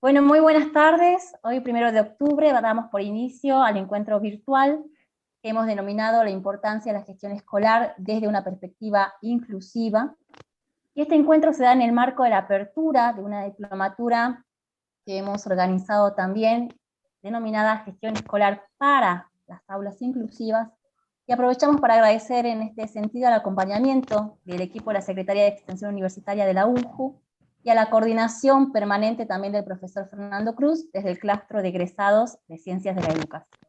Bueno, muy buenas tardes. Hoy, 1 de octubre, damos por inicio al encuentro virtual que hemos denominado la importancia de la gestión escolar desde una perspectiva inclusiva. Y este encuentro se da en el marco de la apertura de una diplomatura que hemos organizado también, denominada Gestión Escolar para las Aulas Inclusivas, y aprovechamos para agradecer en este sentido el acompañamiento del equipo de la Secretaría de Extensión Universitaria de la UNJU, y a la coordinación permanente también del profesor Fernando Cruz, desde el claustro de egresados de Ciencias de la Educación.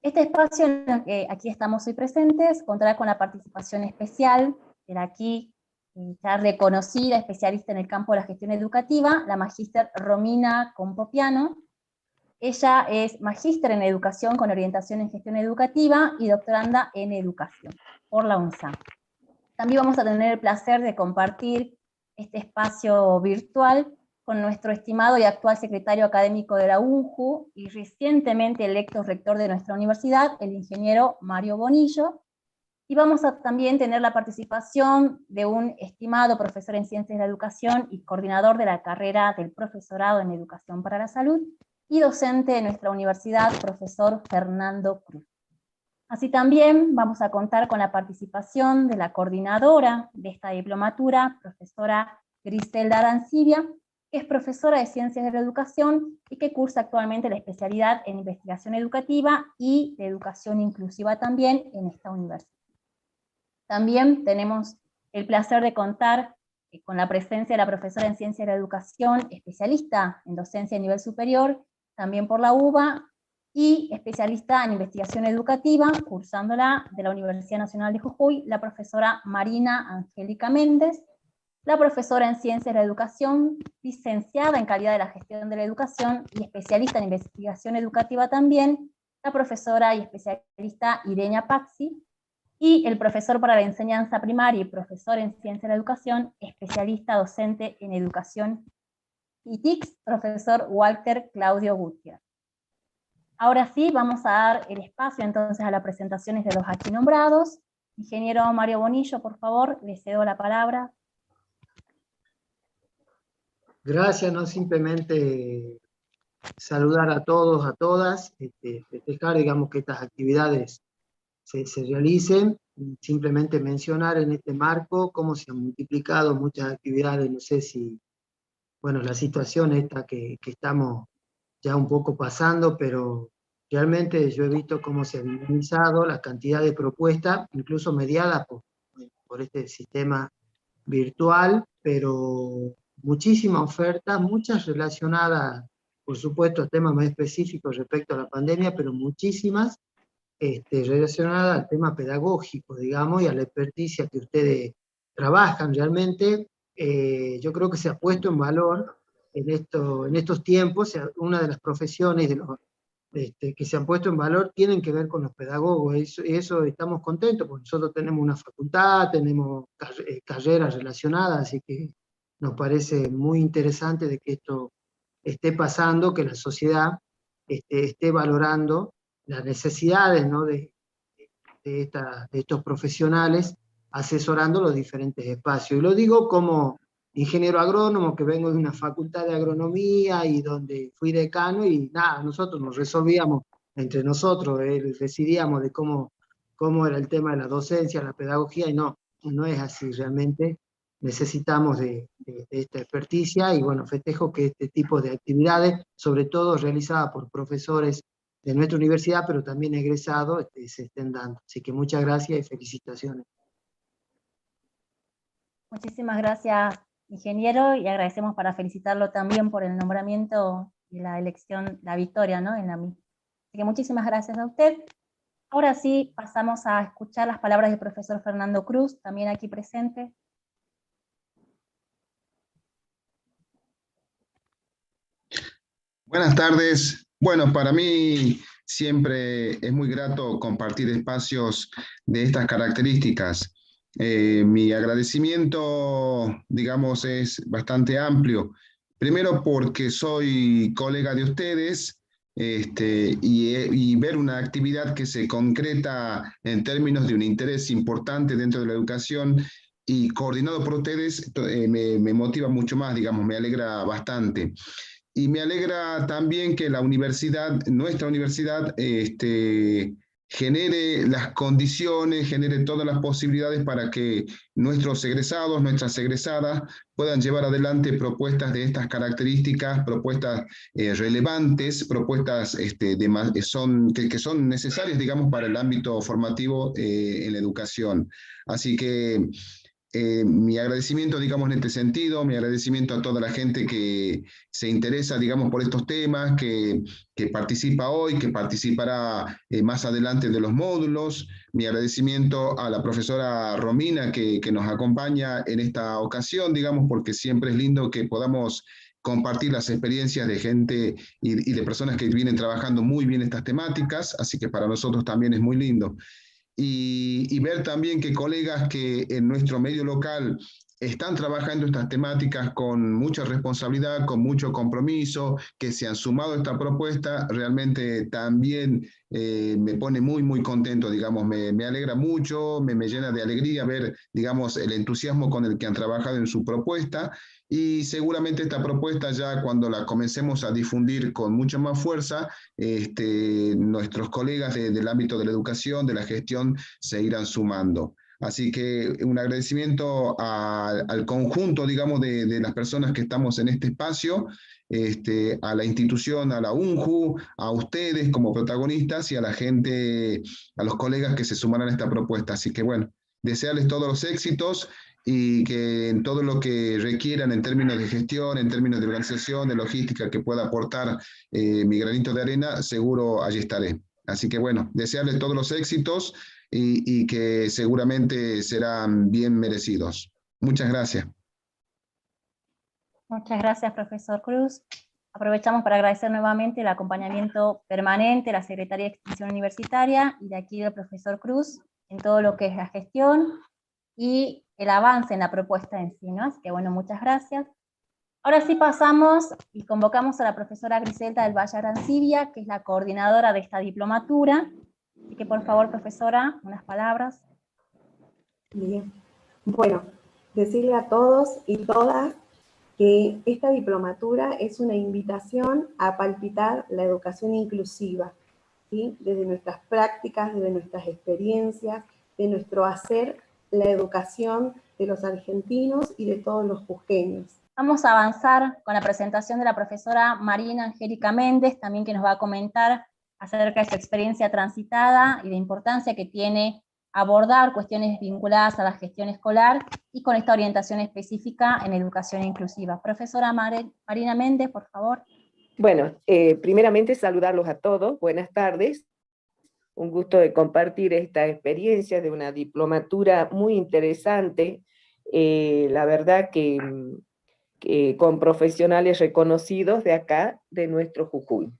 Este espacio en el que aquí estamos hoy presentes contará con la participación especial de la aquí ya reconocida especialista en el campo de la gestión educativa, la magíster Romina Compopiano. Ella es magíster en educación con orientación en gestión educativa y doctoranda en educación por la UNSAM. También vamos a tener el placer de compartir este espacio virtual con nuestro estimado y actual secretario académico de la UNJU y recientemente electo rector de nuestra universidad, el ingeniero Mario Bonillo. Y vamos a también tener la participación de un estimado profesor en Ciencias de la Educación y coordinador de la carrera del profesorado en Educación para la Salud, y docente de nuestra universidad, profesor Fernando Cruz. Así también vamos a contar con la participación de la coordinadora de esta diplomatura, profesora Griselda Arancibia, que es profesora de Ciencias de la Educación y que cursa actualmente la especialidad en Investigación Educativa y de Educación Inclusiva también en esta universidad. También tenemos el placer de contar con la presencia de la profesora en Ciencias de la Educación, especialista en docencia a nivel superior, también por la UBA, y especialista en investigación educativa, cursándola de la Universidad Nacional de Jujuy, la profesora Marina Angélica Méndez, la profesora en Ciencias de la Educación, licenciada en calidad de la gestión de la educación y especialista en investigación educativa también, la profesora y especialista Ireña Paxi, y el profesor para la enseñanza primaria y profesor en Ciencias de la Educación, especialista docente en educación y TICS, profesor Walter Claudio Gutiérrez. Ahora sí, vamos a dar el espacio entonces a las presentaciones de los aquí nombrados. Ingeniero Mario Bonillo, por favor, le cedo la palabra. Gracias, no simplemente saludar a todos, a todas, festejar, digamos, que estas actividades se realicen, simplemente mencionar en este marco cómo se han multiplicado muchas actividades, no sé si, bueno, la situación esta que estamos ya un poco pasando, pero realmente yo he visto cómo se ha dinamizado la cantidad de propuestas, incluso mediadas por este sistema virtual, pero muchísimas ofertas, muchas relacionadas, por supuesto, a temas más específicos respecto a la pandemia, pero muchísimas relacionadas al tema pedagógico, digamos, y a la experticia que ustedes trabajan realmente. Yo creo que se ha puesto en valor en estos tiempos, una de las profesiones que se han puesto en valor tienen que ver con los pedagogos, y eso estamos contentos, porque nosotros tenemos una facultad, tenemos carreras relacionadas, así que nos parece muy interesante de que esto esté pasando, que la sociedad esté valorando las necesidades, ¿no?, de estos profesionales, asesorando los diferentes espacios. Y lo digo como ingeniero agrónomo, que vengo de una facultad de agronomía y donde fui decano, y nada, nosotros nos resolvíamos entre nosotros, decidíamos de cómo era el tema de la docencia, la pedagogía, y no es así realmente. Necesitamos de esta experticia, y bueno, festejo que este tipo de actividades, sobre todo realizadas por profesores de nuestra universidad, pero también egresados, se estén dando. Así que muchas gracias y felicitaciones. Muchísimas gracias, ingeniero, y agradecemos para felicitarlo también por el nombramiento y la elección, la victoria, ¿no?, en la misma. Así que muchísimas gracias a usted. Ahora sí, pasamos a escuchar las palabras del profesor Fernando Cruz, también aquí presente. Buenas tardes. Bueno, para mí siempre es muy grato compartir espacios de estas características. Mi agradecimiento, digamos, es bastante amplio. Primero porque soy colega de ustedes, y ver una actividad que se concreta en términos de un interés importante dentro de la educación y coordinado por ustedes, me motiva mucho más, digamos, me alegra bastante. y me alegra también que la universidad, nuestra universidad, genere las condiciones, genere todas las posibilidades para que nuestros egresados, nuestras egresadas, puedan llevar adelante propuestas de estas características, propuestas relevantes, propuestas que son necesarias, digamos, para el ámbito formativo en la educación. Así que mi agradecimiento, digamos, en este sentido, mi agradecimiento a toda la gente que se interesa, digamos, por estos temas, que participa hoy, que participará más adelante de los módulos. Mi agradecimiento a la profesora Romina que nos acompaña en esta ocasión, digamos, porque siempre es lindo que podamos compartir las experiencias de gente y de personas que vienen trabajando muy bien estas temáticas, así que para nosotros también es muy lindo. Y ver también que colegas que en nuestro medio local están trabajando estas temáticas con mucha responsabilidad, con mucho compromiso, que se han sumado a esta propuesta, realmente también me pone muy, muy contento, digamos, me alegra mucho, me llena de alegría ver, digamos, el entusiasmo con el que han trabajado en su propuesta, y seguramente esta propuesta ya cuando la comencemos a difundir con mucha más fuerza, nuestros colegas del ámbito de la educación, de la gestión, se irán sumando. Así que un agradecimiento al conjunto, digamos, de las personas que estamos en este espacio, a la institución, a la UNJU, a ustedes como protagonistas y a la gente, a los colegas que se sumarán a esta propuesta. Así que bueno, desearles todos los éxitos y que en todo lo que requieran en términos de gestión, en términos de organización, de logística que pueda aportar mi granito de arena, seguro allí estaré. Así que bueno, desearles todos los éxitos y que seguramente serán bien merecidos. Muchas gracias. Muchas gracias, profesor Cruz. Aprovechamos para agradecer nuevamente el acompañamiento permanente de la Secretaría de Extensión Universitaria y de aquí del profesor Cruz en todo lo que es la gestión y el avance en la propuesta en sí, ¿no? Así que bueno, muchas gracias. Ahora sí pasamos y convocamos a la profesora Griselda del Valle Arancibia, que es la coordinadora de esta diplomatura. Así que por favor, profesora, unas palabras. Bien. Bueno, decirle a todos y todas que esta diplomatura es una invitación a palpitar la educación inclusiva, ¿sí? Desde nuestras prácticas, desde nuestras experiencias, de nuestro hacer, la educación de los argentinos y de todos los jujeños. Vamos a avanzar con la presentación de la profesora Marina Angélica Méndez, también que nos va a comentar acerca de su experiencia transitada y de importancia que tiene abordar cuestiones vinculadas a la gestión escolar y con esta orientación específica en educación inclusiva. Profesora Marina Méndez, por favor. Bueno, primeramente saludarlos a todos, buenas tardes. Un gusto de compartir esta experiencia de una diplomatura muy interesante, la verdad que con profesionales reconocidos de acá, de nuestro Jujuy.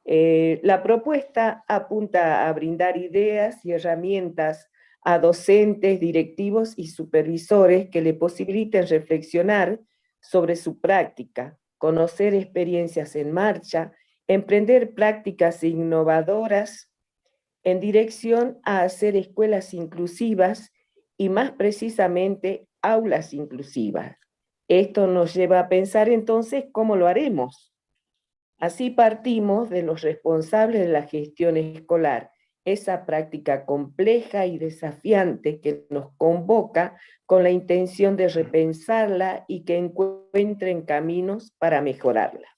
La propuesta apunta a brindar ideas y herramientas a docentes, directivos y supervisores que le posibiliten reflexionar sobre su práctica, conocer experiencias en marcha, emprender prácticas innovadoras en dirección a hacer escuelas inclusivas y más precisamente aulas inclusivas. Esto nos lleva a pensar entonces cómo lo haremos. Así partimos de los responsables de la gestión escolar, esa práctica compleja y desafiante que nos convoca con la intención de repensarla y que encuentren caminos para mejorarla.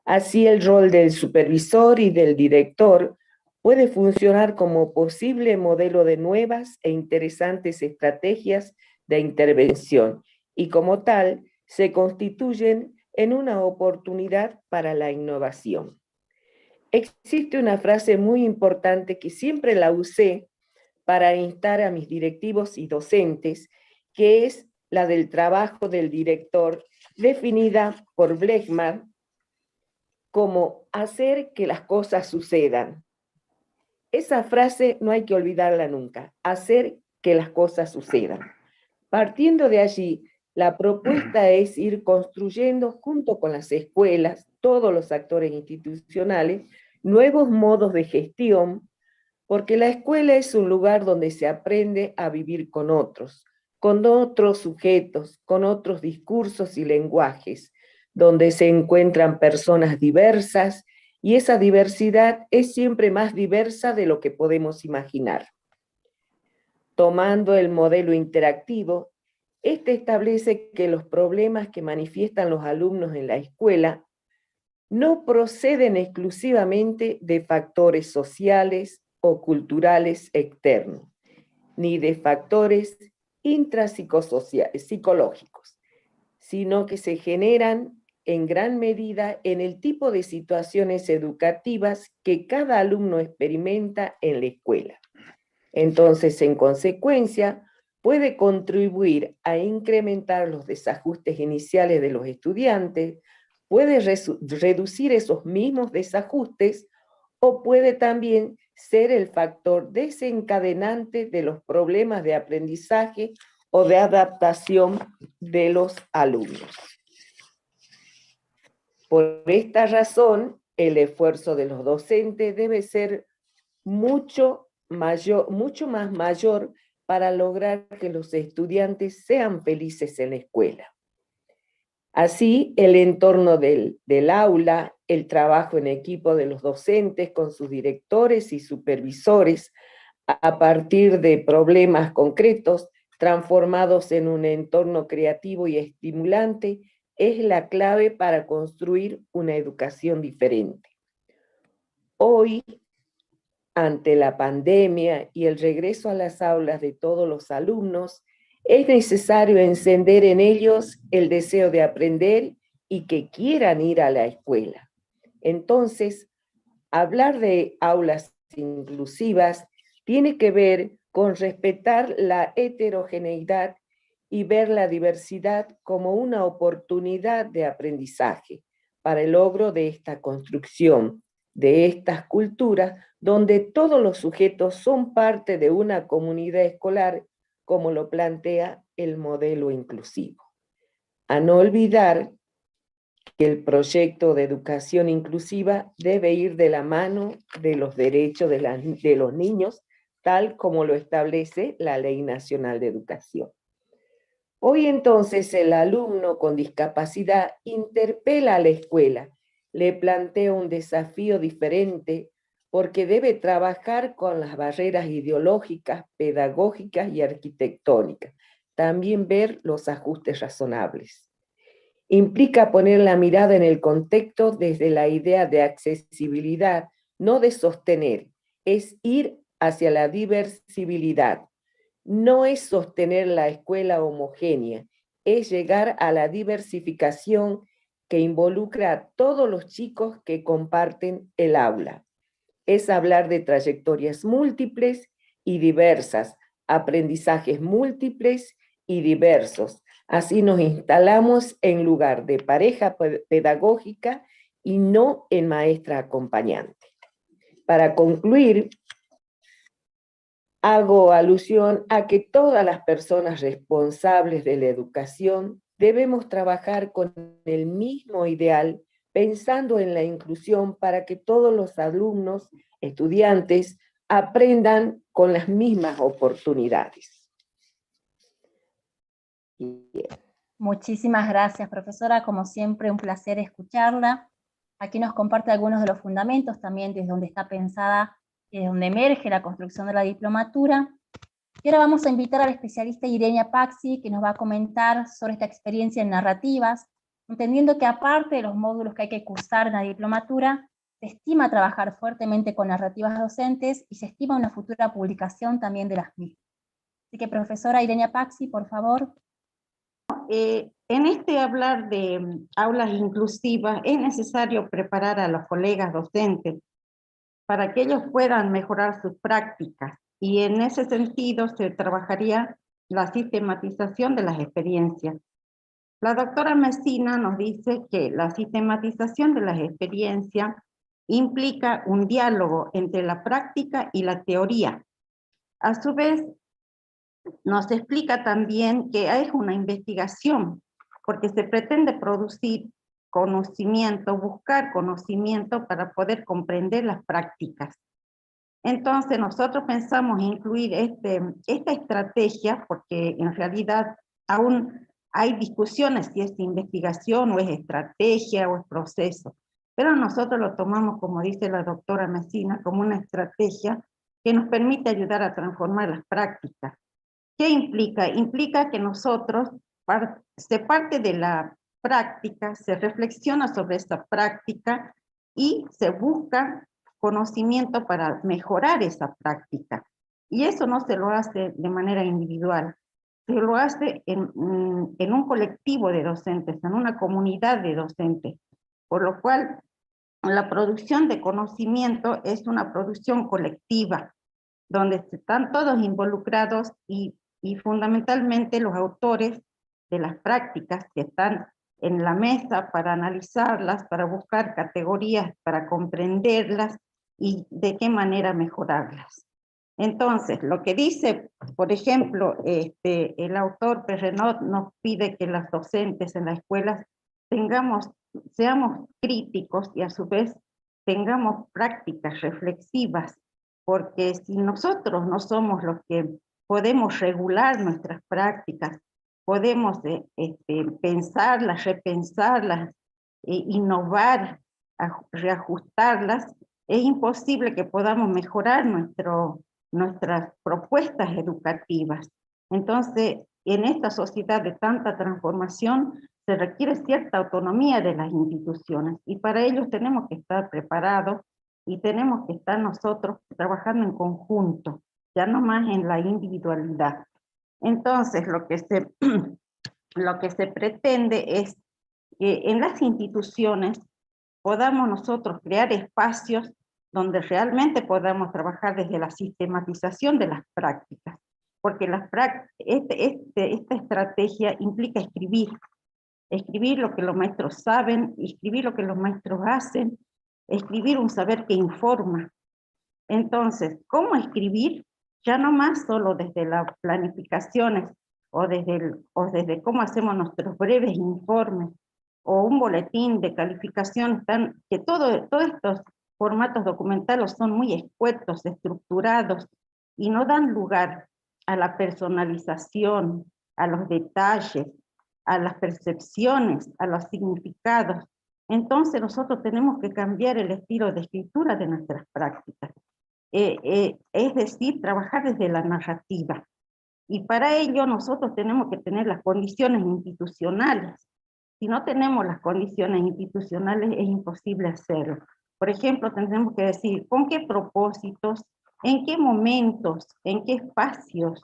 Así el rol del supervisor y del director puede funcionar como posible modelo de nuevas e interesantes estrategias de intervención y como tal se constituyen en una oportunidad para la innovación. Existe una frase muy importante que siempre la usé para instar a mis directivos y docentes, que es la del trabajo del director, definida por Blechman como hacer que las cosas sucedan. Esa frase no hay que olvidarla nunca, hacer que las cosas sucedan. Partiendo de allí, la propuesta es ir construyendo junto con las escuelas, todos los actores institucionales, nuevos modos de gestión, porque la escuela es un lugar donde se aprende a vivir con otros sujetos, con otros discursos y lenguajes, donde se encuentran personas diversas, y esa diversidad es siempre más diversa de lo que podemos imaginar. Tomando el modelo interactivo, este establece que los problemas que manifiestan los alumnos en la escuela no proceden exclusivamente de factores sociales o culturales externos, ni de factores psicológicos, sino que se generan en gran medida en el tipo de situaciones educativas que cada alumno experimenta en la escuela. Entonces, en consecuencia, puede contribuir a incrementar los desajustes iniciales de los estudiantes, puede reducir esos mismos desajustes, o puede también ser el factor desencadenante de los problemas de aprendizaje o de adaptación de los alumnos. Por esta razón, el esfuerzo de los docentes debe ser mucho más mayor para lograr que los estudiantes sean felices en la escuela. Así, el entorno del aula, el trabajo en equipo de los docentes con sus directores y supervisores, a partir de problemas concretos transformados en un entorno creativo y estimulante, es la clave para construir una educación diferente. Hoy, ante la pandemia y el regreso a las aulas de todos los alumnos, es necesario encender en ellos el deseo de aprender y que quieran ir a la escuela. Entonces, hablar de aulas inclusivas tiene que ver con respetar la heterogeneidad y ver la diversidad como una oportunidad de aprendizaje para el logro de esta construcción, de estas culturas, donde todos los sujetos son parte de una comunidad escolar, como lo plantea el modelo inclusivo. A no olvidar que el proyecto de educación inclusiva debe ir de la mano de los derechos de los niños, tal como lo establece la Ley Nacional de Educación. Hoy entonces el alumno con discapacidad interpela a la escuela, le plantea un desafío diferente porque debe trabajar con las barreras ideológicas, pedagógicas y arquitectónicas. También ver los ajustes razonables. Implica poner la mirada en el contexto desde la idea de accesibilidad, no de sostener, es ir hacia la diversibilidad. No es sostener la escuela homogénea, es llegar a la diversificación que involucra a todos los chicos que comparten el aula. Es hablar de trayectorias múltiples y diversas, aprendizajes múltiples y diversos. Así nos instalamos en lugar de pareja pedagógica y no en maestra acompañante. Para concluir, hago alusión a que todas las personas responsables de la educación debemos trabajar con el mismo ideal, pensando en la inclusión para que todos los alumnos, estudiantes, aprendan con las mismas oportunidades. Muchísimas gracias, profesora. Como siempre, un placer escucharla. Aquí nos comparte algunos de los fundamentos también desde donde está pensada, desde donde emerge la construcción de la diplomatura. Y ahora vamos a invitar a la especialista Irenia Paxi, que nos va a comentar sobre esta experiencia en narrativas, entendiendo que aparte de los módulos que hay que cursar en la diplomatura, se estima trabajar fuertemente con narrativas docentes y se estima una futura publicación también de las mismas. Así que, profesora Irenia Paxi, por favor. En este hablar de aulas inclusivas es necesario preparar a los colegas docentes para que ellos puedan mejorar sus prácticas, y en ese sentido se trabajaría la sistematización de las experiencias. La doctora Messina nos dice que la sistematización de las experiencias implica un diálogo entre la práctica y la teoría. A su vez, nos explica también que es una investigación, porque se pretende producir conocimiento, buscar conocimiento para poder comprender las prácticas. Entonces nosotros pensamos incluir esta estrategia, porque en realidad aún hay discusiones si es investigación o es estrategia o es proceso, pero nosotros lo tomamos, como dice la doctora Messina, como una estrategia que nos permite ayudar a transformar las prácticas. ¿Qué implica? Implica que nosotros, se parte de la práctica, se reflexiona sobre esa práctica y se busca conocimiento para mejorar esa práctica. Y eso no se lo hace de manera individual, se lo hace en un colectivo de docentes, en una comunidad de docentes, por lo cual la producción de conocimiento es una producción colectiva, donde están todos involucrados y fundamentalmente los autores de las prácticas que están en la mesa para analizarlas, para buscar categorías, para comprenderlas y de qué manera mejorarlas. Entonces, lo que dice, por ejemplo, el autor Perrenot nos pide que las docentes en las escuelas seamos críticos y a su vez tengamos prácticas reflexivas, porque si nosotros no somos los que podemos regular nuestras prácticas, podemos pensarlas, repensarlas, innovar, reajustarlas, es imposible que podamos mejorar nuestras propuestas educativas. Entonces, en esta sociedad de tanta transformación, se requiere cierta autonomía de las instituciones, y para ello tenemos que estar preparados, y tenemos que estar nosotros trabajando en conjunto, ya no más en la individualidad. Entonces, lo que se pretende es que en las instituciones podamos nosotros crear espacios donde realmente podamos trabajar desde la sistematización de las prácticas, porque esta estrategia implica escribir lo que los maestros saben, escribir lo que los maestros hacen, escribir un saber que informa. Entonces, ¿cómo escribir? Ya no más solo desde las planificaciones o desde cómo hacemos nuestros breves informes o un boletín de calificación, que todos estos formatos documentales son muy escuetos, estructurados y no dan lugar a la personalización, a los detalles, a las percepciones, a los significados. Entonces nosotros tenemos que cambiar el estilo de escritura de nuestras prácticas. Es decir, trabajar desde la narrativa. Y para ello nosotros tenemos que tener las condiciones institucionales. Si no tenemos las condiciones institucionales es imposible hacerlo. Por ejemplo, tendremos que decir con qué propósitos, en qué momentos, en qué espacios,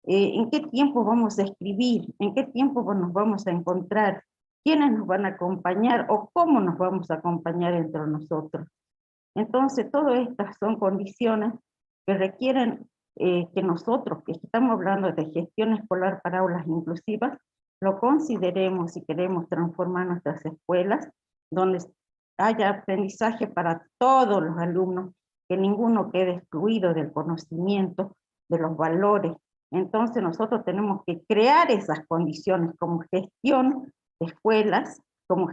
en qué tiempo vamos a escribir, en qué tiempo nos vamos a encontrar, quiénes nos van a acompañar o cómo nos vamos a acompañar entre nosotros. Entonces, todas estas son condiciones que requieren que nosotros, que estamos hablando de gestión escolar para aulas inclusivas, lo consideremos si queremos transformar nuestras escuelas, donde haya aprendizaje para todos los alumnos, que ninguno quede excluido del conocimiento, de los valores. Entonces nosotros tenemos que crear esas condiciones como gestión de escuelas, como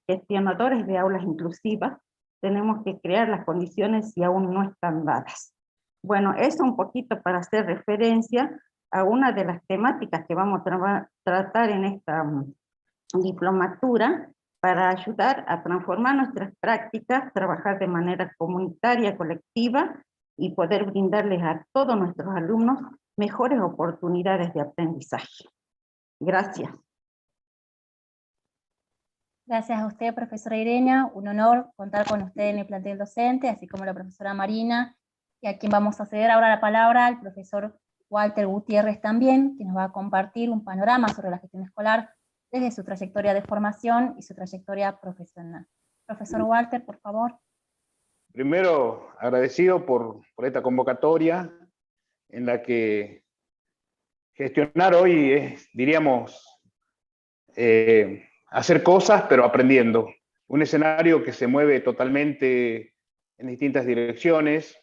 gestionadores de aulas inclusivas, tenemos que crear las condiciones si aún no están dadas. Bueno, eso un poquito para hacer referencia a una de las temáticas que vamos a tratar en esta diplomatura para ayudar a transformar nuestras prácticas, trabajar de manera comunitaria, colectiva y poder brindarles a todos nuestros alumnos mejores oportunidades de aprendizaje. Gracias. Gracias a usted, profesora Irenia. Un honor contar con usted en el plantel docente, así como la profesora Marina, y a quien vamos a ceder ahora la palabra al profesor Walter Gutiérrez también, que nos va a compartir un panorama sobre la gestión escolar desde su trayectoria de formación y su trayectoria profesional. Profesor Walter, por favor. Primero, agradecido por esta convocatoria, en la que gestionar hoy es, diríamos, hacer cosas, pero aprendiendo. Un escenario que se mueve totalmente en distintas direcciones.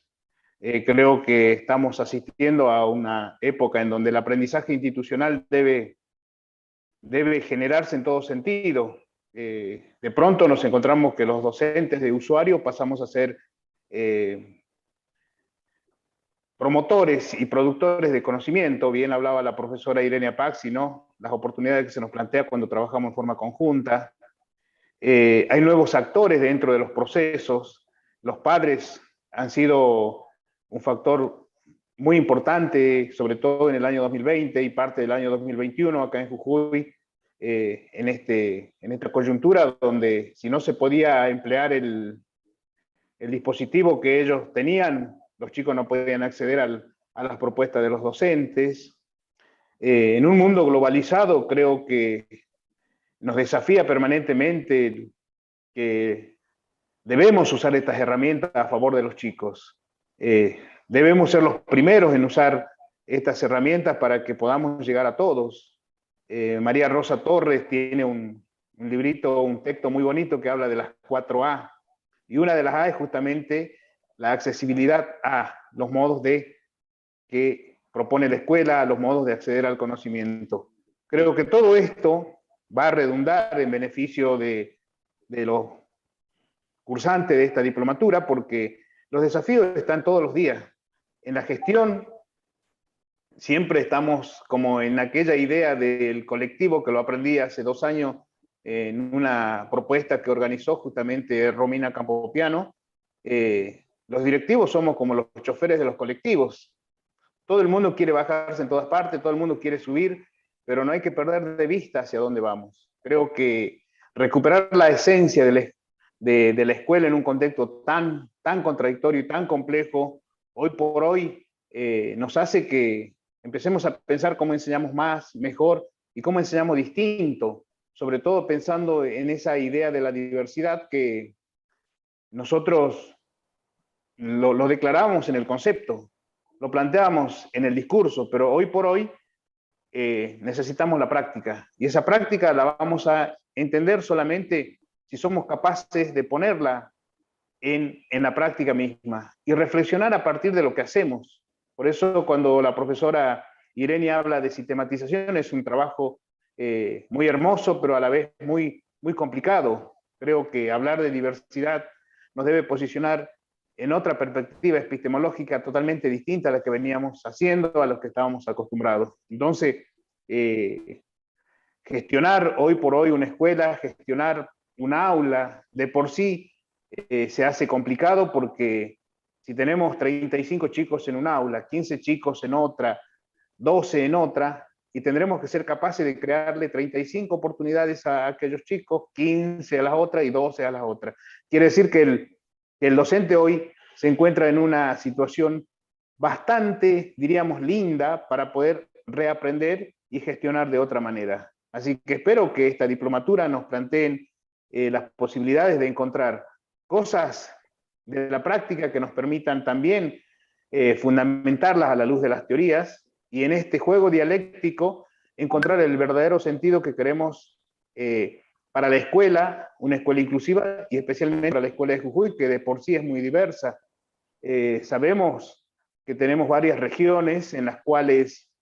Creo que estamos asistiendo a una época en donde el aprendizaje institucional debe generarse en todo sentido. De pronto nos encontramos que los docentes de usuario pasamos a ser promotores y productores de conocimiento. Bien hablaba la profesora Irenia Paxi, ¿no? Las oportunidades que se nos plantea cuando trabajamos en forma conjunta. Hay nuevos actores dentro de los procesos. Los padres han sido un factor muy importante, sobre todo en el año 2020 y parte del año 2021, acá en Jujuy, en esta coyuntura donde si no se podía emplear el dispositivo que ellos tenían, los chicos no podían acceder a las propuestas de los docentes. En un mundo globalizado creo que nos desafía permanentemente que debemos usar estas herramientas a favor de los chicos. Debemos ser los primeros en usar estas herramientas para que podamos llegar a todos. María Rosa Torres tiene un librito, un texto muy bonito que habla de las 4A, y una de las A es justamente la accesibilidad a los modos que propone la escuela, los modos de acceder al conocimiento. Creo que todo esto va a redundar en beneficio de los cursantes de esta diplomatura, porque los desafíos están todos los días. En la gestión siempre estamos como en aquella idea del colectivo que lo aprendí hace 2 años en una propuesta que organizó justamente Romina Campopiano. Los directivos somos como los choferes de los colectivos. Todo el mundo quiere bajarse en todas partes, todo el mundo quiere subir, pero no hay que perder de vista hacia dónde vamos. Creo que recuperar la esencia de la escuela en un contexto tan contradictorio y tan complejo, hoy por hoy, nos hace que empecemos a pensar cómo enseñamos más, mejor, y cómo enseñamos distinto, sobre todo pensando en esa idea de la diversidad que nosotros lo declarábamos en el concepto, lo planteábamos en el discurso, pero hoy por hoy necesitamos la práctica, y esa práctica la vamos a entender solamente si somos capaces de ponerla en la práctica misma y reflexionar a partir de lo que hacemos. Por eso cuando la profesora Irenia habla de sistematización, es un trabajo muy hermoso, pero a la vez muy complicado. Creo que hablar de diversidad nos debe posicionar en otra perspectiva epistemológica totalmente distinta a la que veníamos haciendo, a los que estábamos acostumbrados. Entonces, gestionar hoy por hoy una escuela, gestionar un aula, de por sí se hace complicado, porque si tenemos 35 chicos en un aula, 15 chicos en otra, 12 en otra, y tendremos que ser capaces de crearle 35 oportunidades a aquellos chicos, 15 a las otras y 12 a las otras. Quiere decir que el docente hoy se encuentra en una situación bastante, diríamos, linda para poder reaprender y gestionar de otra manera. Así que espero que esta diplomatura nos planteen las posibilidades de encontrar cosas de la práctica que nos permitan también fundamentarlas a la luz de las teorías, y en este juego dialéctico encontrar el verdadero sentido que queremos para la escuela, una escuela inclusiva, y especialmente para la escuela de Jujuy, que de por sí es muy diversa. Sabemos que tenemos varias regiones en las cuales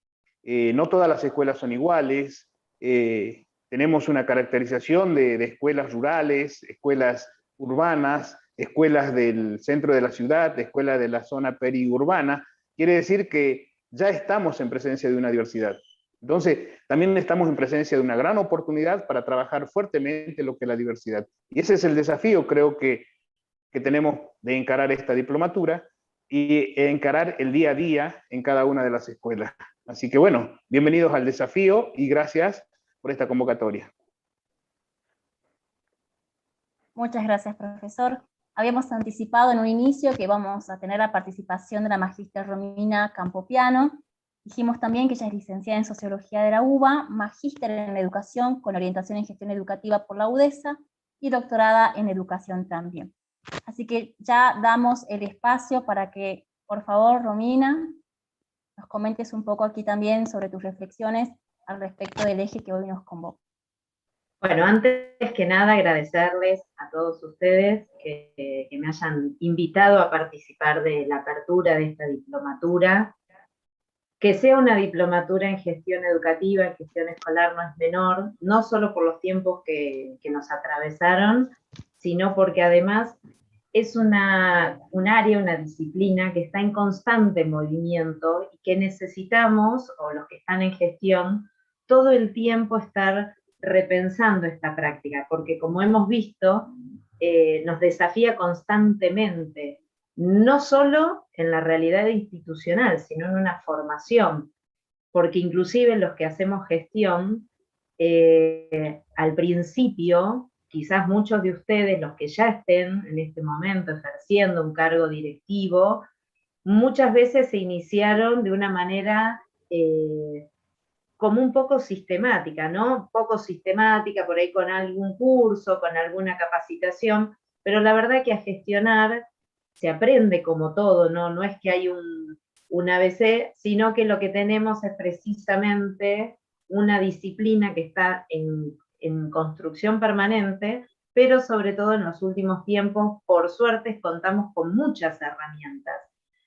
no todas las escuelas son iguales. Tenemos una caracterización de escuelas rurales, escuelas urbanas, escuelas del centro de la ciudad, escuelas de la zona periurbana. Quiere decir que ya estamos en presencia de una diversidad. Entonces, también estamos en presencia de una gran oportunidad para trabajar fuertemente lo que es la diversidad. Y ese es el desafío, creo que tenemos de encarar esta diplomatura y encarar el día a día en cada una de las escuelas. Así que bueno, bienvenidos al desafío y gracias por esta convocatoria. Muchas gracias, profesor. Habíamos anticipado en un inicio que vamos a tener la participación de la magíster Romina Campopiano. Dijimos también que ella es licenciada en Sociología de la UBA, magíster en Educación con orientación en Gestión Educativa por la UDESA y doctorada en Educación también. Así que ya damos el espacio para que, por favor, Romina, nos comentes un poco aquí también sobre tus reflexiones al respecto del eje que hoy nos convoca. Bueno, antes que nada agradecerles a todos ustedes que me hayan invitado a participar de la apertura de esta diplomatura. Que sea una diplomatura en gestión educativa, en gestión escolar, no es menor, no solo por los tiempos que nos atravesaron, sino porque además es un área, una disciplina que está en constante movimiento y que necesitamos, o los que están en gestión, todo el tiempo estar repensando esta práctica, porque como hemos visto, nos desafía constantemente, no solo en la realidad institucional, sino en una formación, porque inclusive los que hacemos gestión, al principio, quizás muchos de ustedes, los que ya estén en este momento ejerciendo un cargo directivo, muchas veces se iniciaron de una manera como un poco sistemática, ¿no? Poco sistemática, por ahí con algún curso, con alguna capacitación, pero la verdad que a gestionar se aprende como todo, ¿no? No es que hay un ABC, sino que lo que tenemos es precisamente una disciplina que está en construcción permanente, pero sobre todo en los últimos tiempos, por suerte, contamos con muchas herramientas.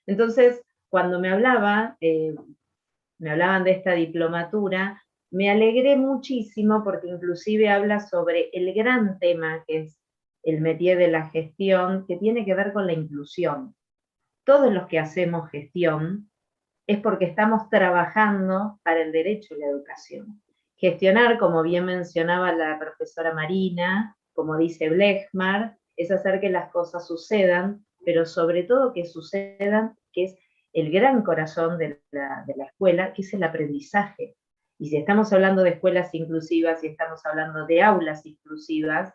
Entonces, cuando me hablaban de esta diplomatura, me alegré muchísimo porque inclusive habla sobre el gran tema que es el métier de la gestión, que tiene que ver con la inclusión. Todos los que hacemos gestión es porque estamos trabajando para el derecho y la educación. Gestionar, como bien mencionaba la profesora Marina, como dice Blechmar, es hacer que las cosas sucedan, pero sobre todo que sucedan, que es el gran corazón de la escuela, que es el aprendizaje. Y si estamos hablando de escuelas inclusivas, si estamos hablando de aulas inclusivas,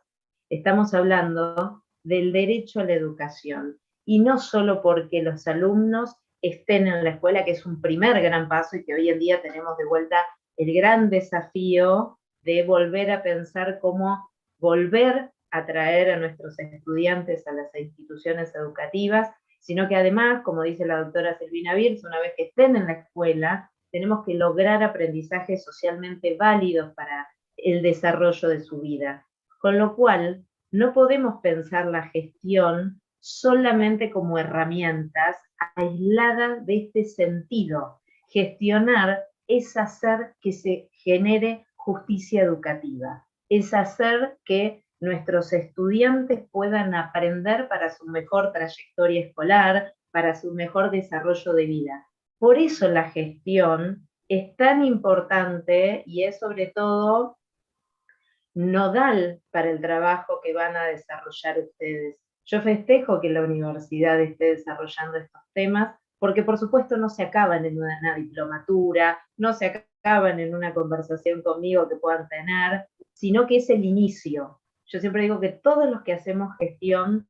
estamos hablando del derecho a la educación. Y no solo porque los alumnos estén en la escuela, que es un primer gran paso y que hoy en día tenemos de vuelta el gran desafío de volver a pensar cómo volver a traer a nuestros estudiantes a las instituciones educativas, sino que además, como dice la doctora Silvina Birz, una vez que estén en la escuela, tenemos que lograr aprendizajes socialmente válidos para el desarrollo de su vida. Con lo cual, no podemos pensar la gestión solamente como herramientas aisladas de este sentido. Gestionar es hacer que se genere justicia educativa, es hacer que nuestros estudiantes puedan aprender para su mejor trayectoria escolar, para su mejor desarrollo de vida. Por eso la gestión es tan importante y es sobre todo nodal para el trabajo que van a desarrollar ustedes. Yo festejo que la universidad esté desarrollando estos temas, porque por supuesto no se acaban en una diplomatura, no se acaban en una conversación conmigo que puedan tener, sino que es el inicio. Yo siempre digo que todos los que hacemos gestión,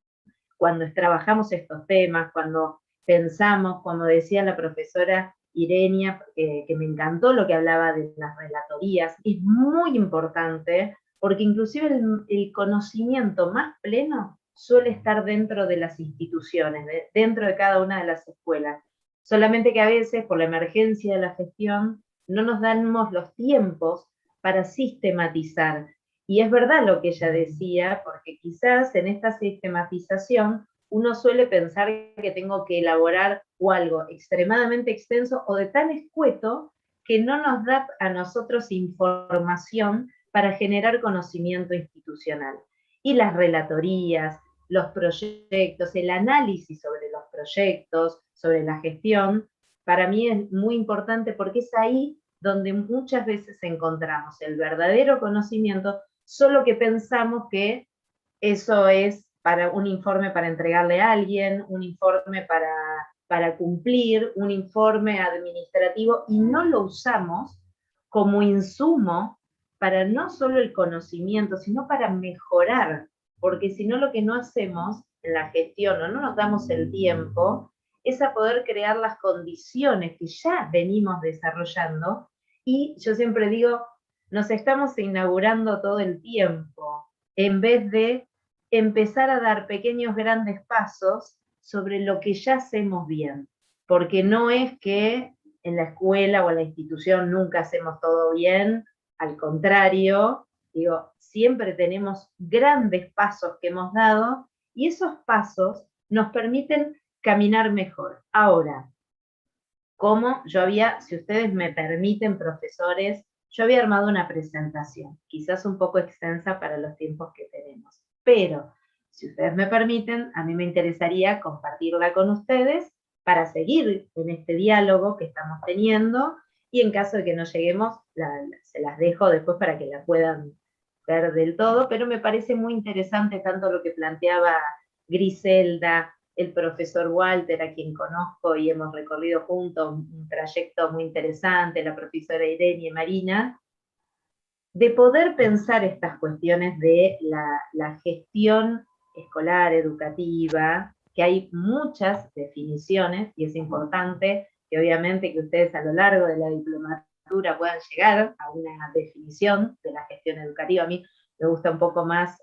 cuando trabajamos estos temas, cuando pensamos, como decía la profesora Irenia, que me encantó lo que hablaba de las relatorías, es muy importante, porque inclusive el conocimiento más pleno suele estar dentro de las instituciones, dentro de cada una de las escuelas. Solamente que a veces, por la emergencia de la gestión, no nos damos los tiempos para sistematizar. Y es verdad lo que ella decía, porque quizás en esta sistematización uno suele pensar que tengo que elaborar o algo extremadamente extenso o de tan escueto que no nos da a nosotros información para generar conocimiento institucional. Y las relatorías, los proyectos, el análisis sobre los proyectos, sobre la gestión, para mí es muy importante porque es ahí donde muchas veces encontramos el verdadero conocimiento, solo que pensamos que eso es para un informe para entregarle a alguien, un informe para cumplir, un informe administrativo, y no lo usamos como insumo para no solo el conocimiento, sino para mejorar, porque si no lo que no hacemos en la gestión o no nos damos el tiempo, es a poder crear las condiciones que ya venimos desarrollando, y yo siempre digo, nos estamos inaugurando todo el tiempo, en vez de empezar a dar pequeños grandes pasos sobre lo que ya hacemos bien, porque no es que en la escuela o en la institución nunca hacemos todo bien, al contrario, digo, siempre tenemos grandes pasos que hemos dado y esos pasos nos permiten caminar mejor. Ahora, como yo había, si ustedes me permiten, profesores, yo había armado una presentación, quizás un poco extensa para los tiempos que tenemos, pero si ustedes me permiten, a mí me interesaría compartirla con ustedes para seguir en este diálogo que estamos teniendo, y en caso de que no lleguemos, se las dejo después para que la puedan ver del todo, pero me parece muy interesante tanto lo que planteaba Griselda, el profesor Walter, a quien conozco y hemos recorrido juntos un trayecto muy interesante, la profesora Irene y Marina, de poder pensar estas cuestiones de la gestión escolar, educativa, que hay muchas definiciones, y es importante que obviamente que ustedes a lo largo de la diplomatura puedan llegar a una definición de la gestión educativa. A mí me gusta un poco más,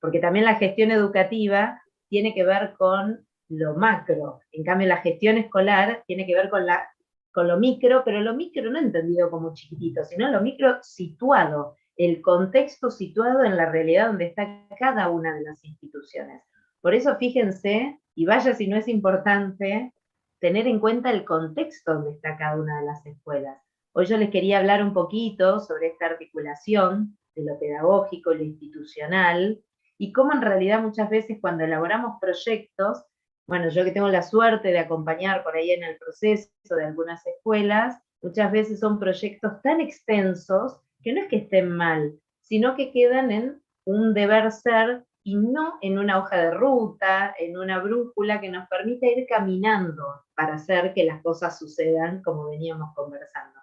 porque también la gestión educativa tiene que ver con lo macro, en cambio la gestión escolar tiene que ver con lo micro, pero lo micro no entendido como chiquitito, sino lo micro situado, el contexto situado en la realidad donde está cada una de las instituciones. Por eso fíjense, y vaya si no es importante, tener en cuenta el contexto donde está cada una de las escuelas. Hoy yo les quería hablar un poquito sobre esta articulación de lo pedagógico, lo institucional, y cómo en realidad muchas veces cuando elaboramos proyectos, bueno, yo que tengo la suerte de acompañar por ahí en el proceso de algunas escuelas, muchas veces son proyectos tan extensos que no es que estén mal, sino que quedan en un deber ser y no en una hoja de ruta, en una brújula que nos permita ir caminando para hacer que las cosas sucedan como veníamos conversando.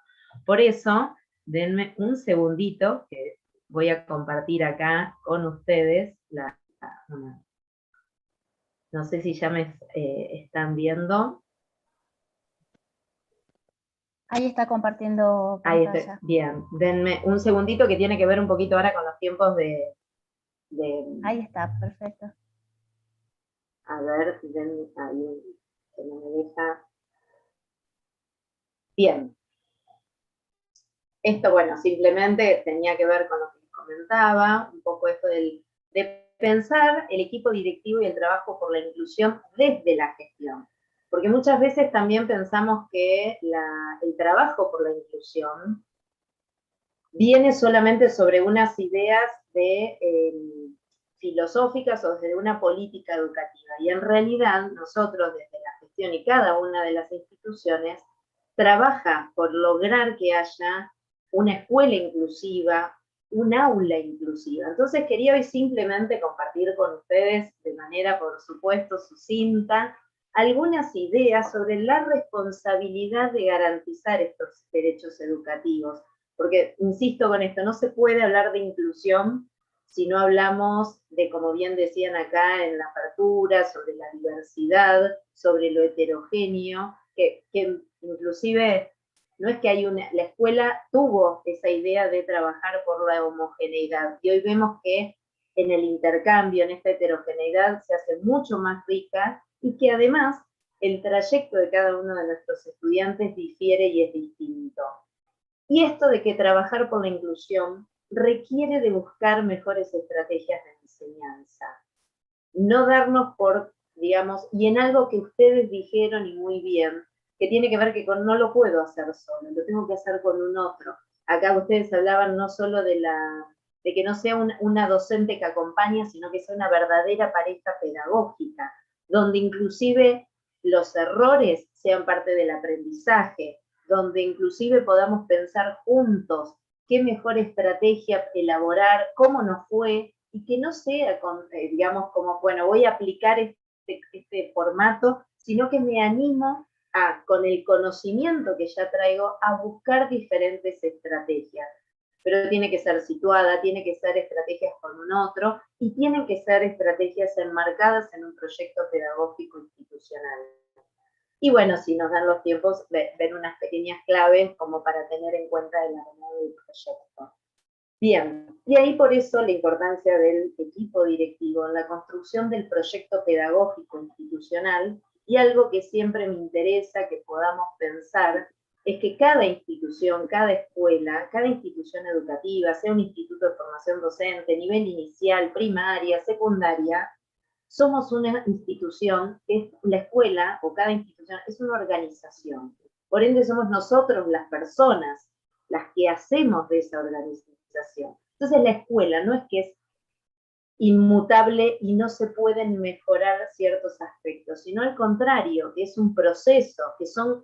Por eso, denme un segundito que voy a compartir acá con ustedes no sé si ya me están viendo. Ahí está compartiendo Ahí pantalla. está, bien. Denme un segundito que tiene que ver un poquito ahora con los tiempos de... Ahí está, perfecto. A ver, ahí, que no me deja. Bien. Esto, bueno, simplemente tenía que ver con lo que les comentaba, un poco esto de pensar el equipo directivo y el trabajo por la inclusión desde la gestión. Porque muchas veces también pensamos que el trabajo por la inclusión viene solamente sobre unas ideas filosóficas o desde una política educativa. Y en realidad nosotros desde la gestión y cada una de las instituciones trabaja por lograr que haya una escuela inclusiva, un aula inclusiva. Entonces quería hoy simplemente compartir con ustedes de manera, por supuesto, sucinta, algunas ideas sobre la responsabilidad de garantizar estos derechos educativos. Porque, insisto con esto, no se puede hablar de inclusión si no hablamos de, como bien decían acá en la apertura, sobre la diversidad, sobre lo heterogéneo, que inclusive no es que la escuela tuvo esa idea de trabajar por la homogeneidad, y hoy vemos que en el intercambio, en esta heterogeneidad, se hace mucho más rica, y que además el trayecto de cada uno de nuestros estudiantes difiere y es distinto. Y esto de que trabajar por la inclusión requiere de buscar mejores estrategias de enseñanza. No darnos por, digamos, y en algo que ustedes dijeron y muy bien, que tiene que ver que no lo puedo hacer solo, lo tengo que hacer con un otro. Acá ustedes hablaban no solo de que no sea una docente que acompaña, sino que sea una verdadera pareja pedagógica, donde inclusive los errores sean parte del aprendizaje, donde inclusive podamos pensar juntos qué mejor estrategia elaborar, cómo nos fue, y que no sea, digamos, como, bueno, voy a aplicar este formato, sino que me animo con el conocimiento que ya traigo, a buscar diferentes estrategias. Pero tiene que ser situada, tiene que ser estrategias con un otro, y tienen que ser estrategias enmarcadas en un proyecto pedagógico institucional. Y bueno, si nos dan los tiempos, ver unas pequeñas claves como para tener en cuenta el armado del proyecto. Bien, y ahí por eso la importancia del equipo directivo en la construcción del proyecto pedagógico institucional, y algo que siempre me interesa que podamos pensar es que cada institución, cada escuela, cada institución educativa, sea un instituto de formación docente, nivel inicial, primaria, secundaria, somos una institución, es la escuela o cada institución es una organización. Por ende somos nosotros las personas las que hacemos de esa organización. Entonces la escuela no es que es inmutable y no se pueden mejorar ciertos aspectos, sino al contrario, que es un proceso,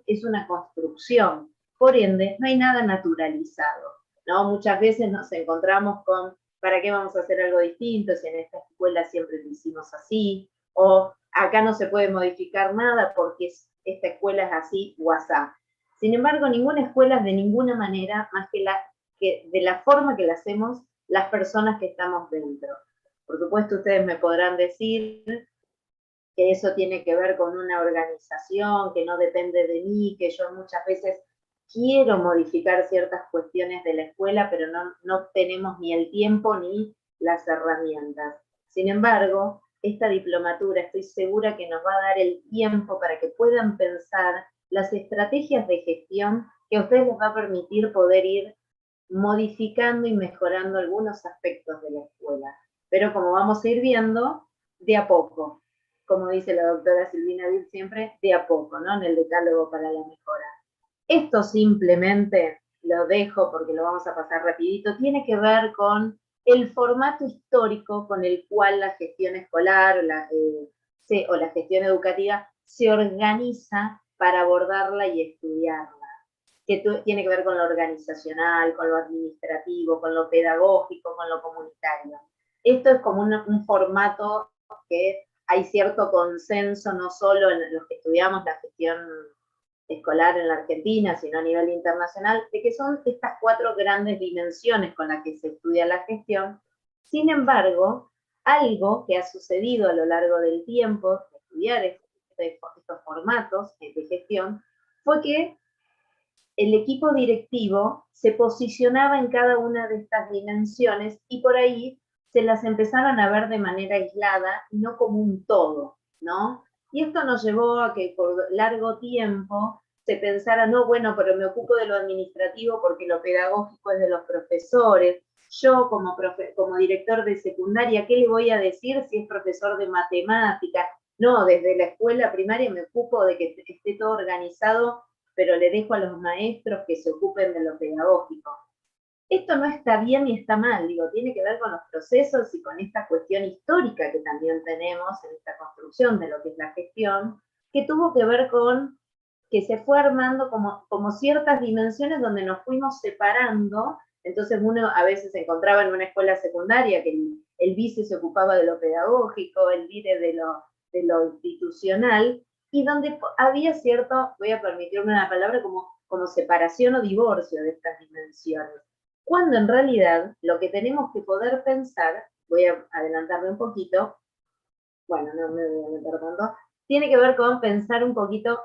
es una construcción. Por ende, no hay nada naturalizado, ¿no? Muchas veces nos encontramos con, ¿para qué vamos a hacer algo distinto si en esta escuela siempre lo hicimos así? O acá no se puede modificar nada porque esta escuela es así o asá. Sin embargo, ninguna escuela es de ninguna manera más que de la forma que la hacemos las personas que estamos dentro. Por supuesto, ustedes me podrán decir que eso tiene que ver con una organización, que no depende de mí, que yo muchas veces quiero modificar ciertas cuestiones de la escuela, pero no tenemos ni el tiempo ni las herramientas. Sin embargo, esta diplomatura estoy segura que nos va a dar el tiempo para que puedan pensar las estrategias de gestión que a ustedes les va a permitir poder ir modificando y mejorando algunos aspectos de la escuela. Pero como vamos a ir viendo, de a poco. Como dice la doctora Silvina Vil siempre, de a poco, ¿no? En el decálogo para la mejora. Esto simplemente lo dejo porque lo vamos a pasar rapidito, tiene que ver con el formato histórico con el cual la gestión escolar o la gestión educativa se organiza para abordarla y estudiarla, que tiene que ver con lo organizacional, con lo administrativo, con lo pedagógico, con lo comunitario. Esto es como un formato que hay cierto consenso, no solo en los que estudiamos la gestión escolar en la Argentina, sino a nivel internacional, de que son estas 4 grandes dimensiones con las que se estudia la gestión. Sin embargo, algo que ha sucedido a lo largo del tiempo de estudiar estos formatos de gestión fue que el equipo directivo se posicionaba en cada una de estas dimensiones y por ahí se las empezaban a ver de manera aislada y no como un todo, ¿no? Y esto nos llevó a que por largo tiempo se pensara, no, bueno, pero me ocupo de lo administrativo porque lo pedagógico es de los profesores. Yo como director de secundaria, ¿qué le voy a decir si es profesor de matemáticas? No, desde la escuela primaria me ocupo de que esté todo organizado, pero le dejo a los maestros que se ocupen de lo pedagógico. Esto no está bien ni está mal, digo, tiene que ver con los procesos y con esta cuestión histórica que también tenemos en esta construcción de lo que es la gestión, que tuvo que ver con que se fue armando como ciertas dimensiones donde nos fuimos separando. Entonces uno a veces se encontraba en una escuela secundaria que el vice se ocupaba de lo pedagógico, el dire de lo institucional, y donde había cierto, voy a permitirme una palabra, como separación o divorcio de estas dimensiones. Cuando en realidad lo que tenemos que poder pensar, voy a adelantarme un poquito, bueno, no me voy a meter tanto, tiene que ver con pensar un poquito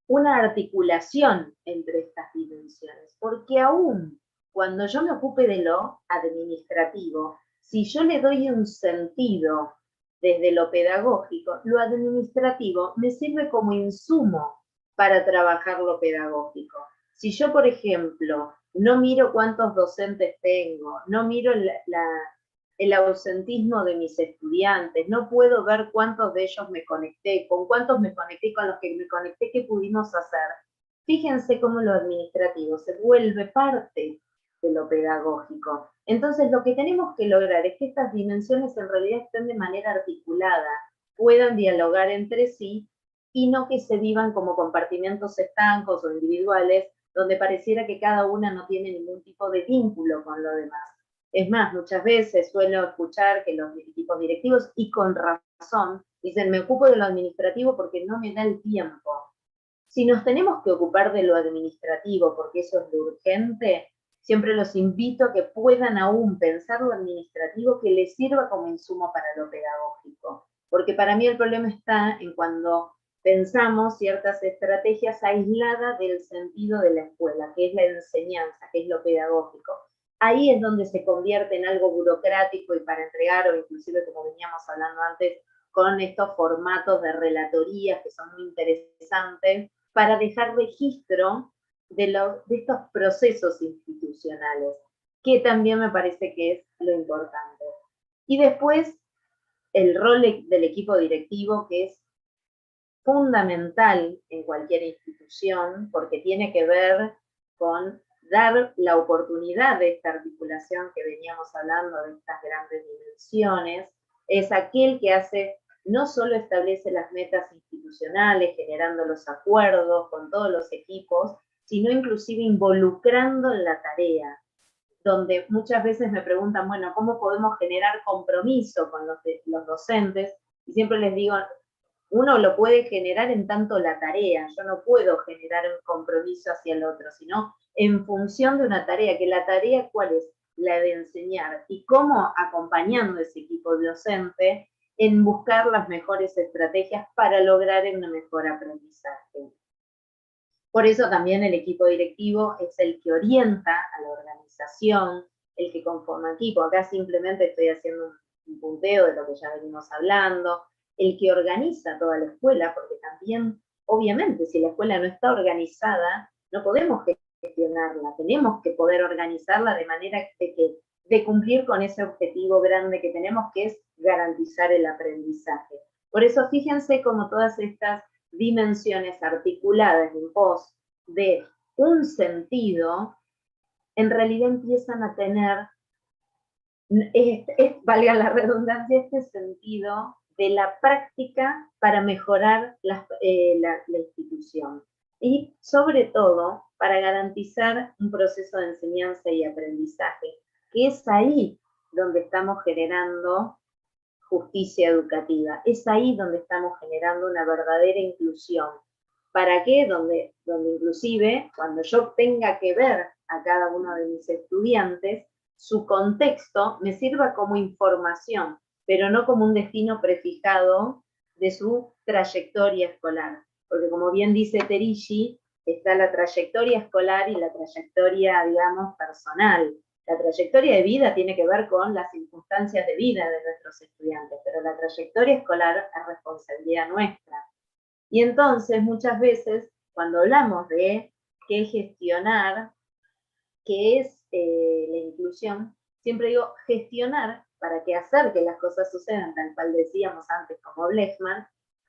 una articulación entre estas dimensiones, porque aún cuando yo me ocupe de lo administrativo, si yo le doy un sentido desde lo pedagógico, lo administrativo me sirve como insumo para trabajar lo pedagógico. Si yo, por ejemplo, no miro cuántos docentes tengo, no miro el ausentismo de mis estudiantes, no puedo ver cuántos de ellos me conecté, con cuántos me conecté, con los que me conecté, qué pudimos hacer. Fíjense cómo lo administrativo se vuelve parte de lo pedagógico. Entonces, lo que tenemos que lograr es que estas dimensiones en realidad estén de manera articulada, puedan dialogar entre sí y no que se vivan como compartimentos estancos o individuales, donde pareciera que cada una no tiene ningún tipo de vínculo con lo demás. Es más, muchas veces suelo escuchar que los equipos directivos, y con razón, dicen, me ocupo de lo administrativo porque no me da el tiempo. Si nos tenemos que ocupar de lo administrativo porque eso es lo urgente, siempre los invito a que puedan aún pensar lo administrativo que les sirva como insumo para lo pedagógico. Porque para mí el problema está en cuando pensamos ciertas estrategias aisladas del sentido de la escuela, que es la enseñanza, que es lo pedagógico. Ahí es donde se convierte en algo burocrático y para entregar, o inclusive como veníamos hablando antes, con estos formatos de relatorías que son muy interesantes, para dejar registro de estos procesos institucionales, que también me parece que es lo importante. Y después, el rol del equipo directivo, que es fundamental en cualquier institución, porque tiene que ver con dar la oportunidad de esta articulación que veníamos hablando, de estas grandes dimensiones direcciones, es aquel que no solo establece las metas institucionales, generando los acuerdos con todos los equipos, sino inclusive involucrando en la tarea, donde muchas veces me preguntan, bueno, ¿cómo podemos generar compromiso con los docentes? Y siempre les digo, uno lo puede generar en tanto la tarea, yo no puedo generar un compromiso hacia el otro, sino en función de una tarea, que la tarea, ¿cuál es? La de enseñar, y cómo acompañando a ese equipo docente en buscar las mejores estrategias para lograr un mejor aprendizaje. Por eso también el equipo directivo es el que orienta a la organización, el que conforma equipo. Acá simplemente estoy haciendo un punteo de lo que ya venimos hablando, el que organiza toda la escuela, porque también, obviamente, si la escuela no está organizada, no podemos gestionarla, tenemos que poder organizarla de manera de cumplir con ese objetivo grande que tenemos, que es garantizar el aprendizaje. Por eso fíjense cómo todas estas dimensiones articuladas en pos de un sentido, en realidad empiezan a tener, valga la redundancia, este sentido de la práctica para mejorar la institución. Y sobre todo, para garantizar un proceso de enseñanza y aprendizaje, que es ahí donde estamos generando justicia educativa. Es ahí donde estamos generando una verdadera inclusión. ¿Para qué? Donde inclusive, cuando yo tenga que ver a cada uno de mis estudiantes, su contexto me sirva como información, pero no como un destino prefijado de su trayectoria escolar. Porque como bien dice Terishi, está la trayectoria escolar y la trayectoria, digamos, personal. La trayectoria de vida tiene que ver con las circunstancias de vida de nuestros estudiantes, pero la trayectoria escolar es responsabilidad nuestra. Y entonces, muchas veces, cuando hablamos de qué gestionar, qué es la inclusión, siempre digo gestionar para que hacer que las cosas sucedan, tal cual decíamos antes como Blechman,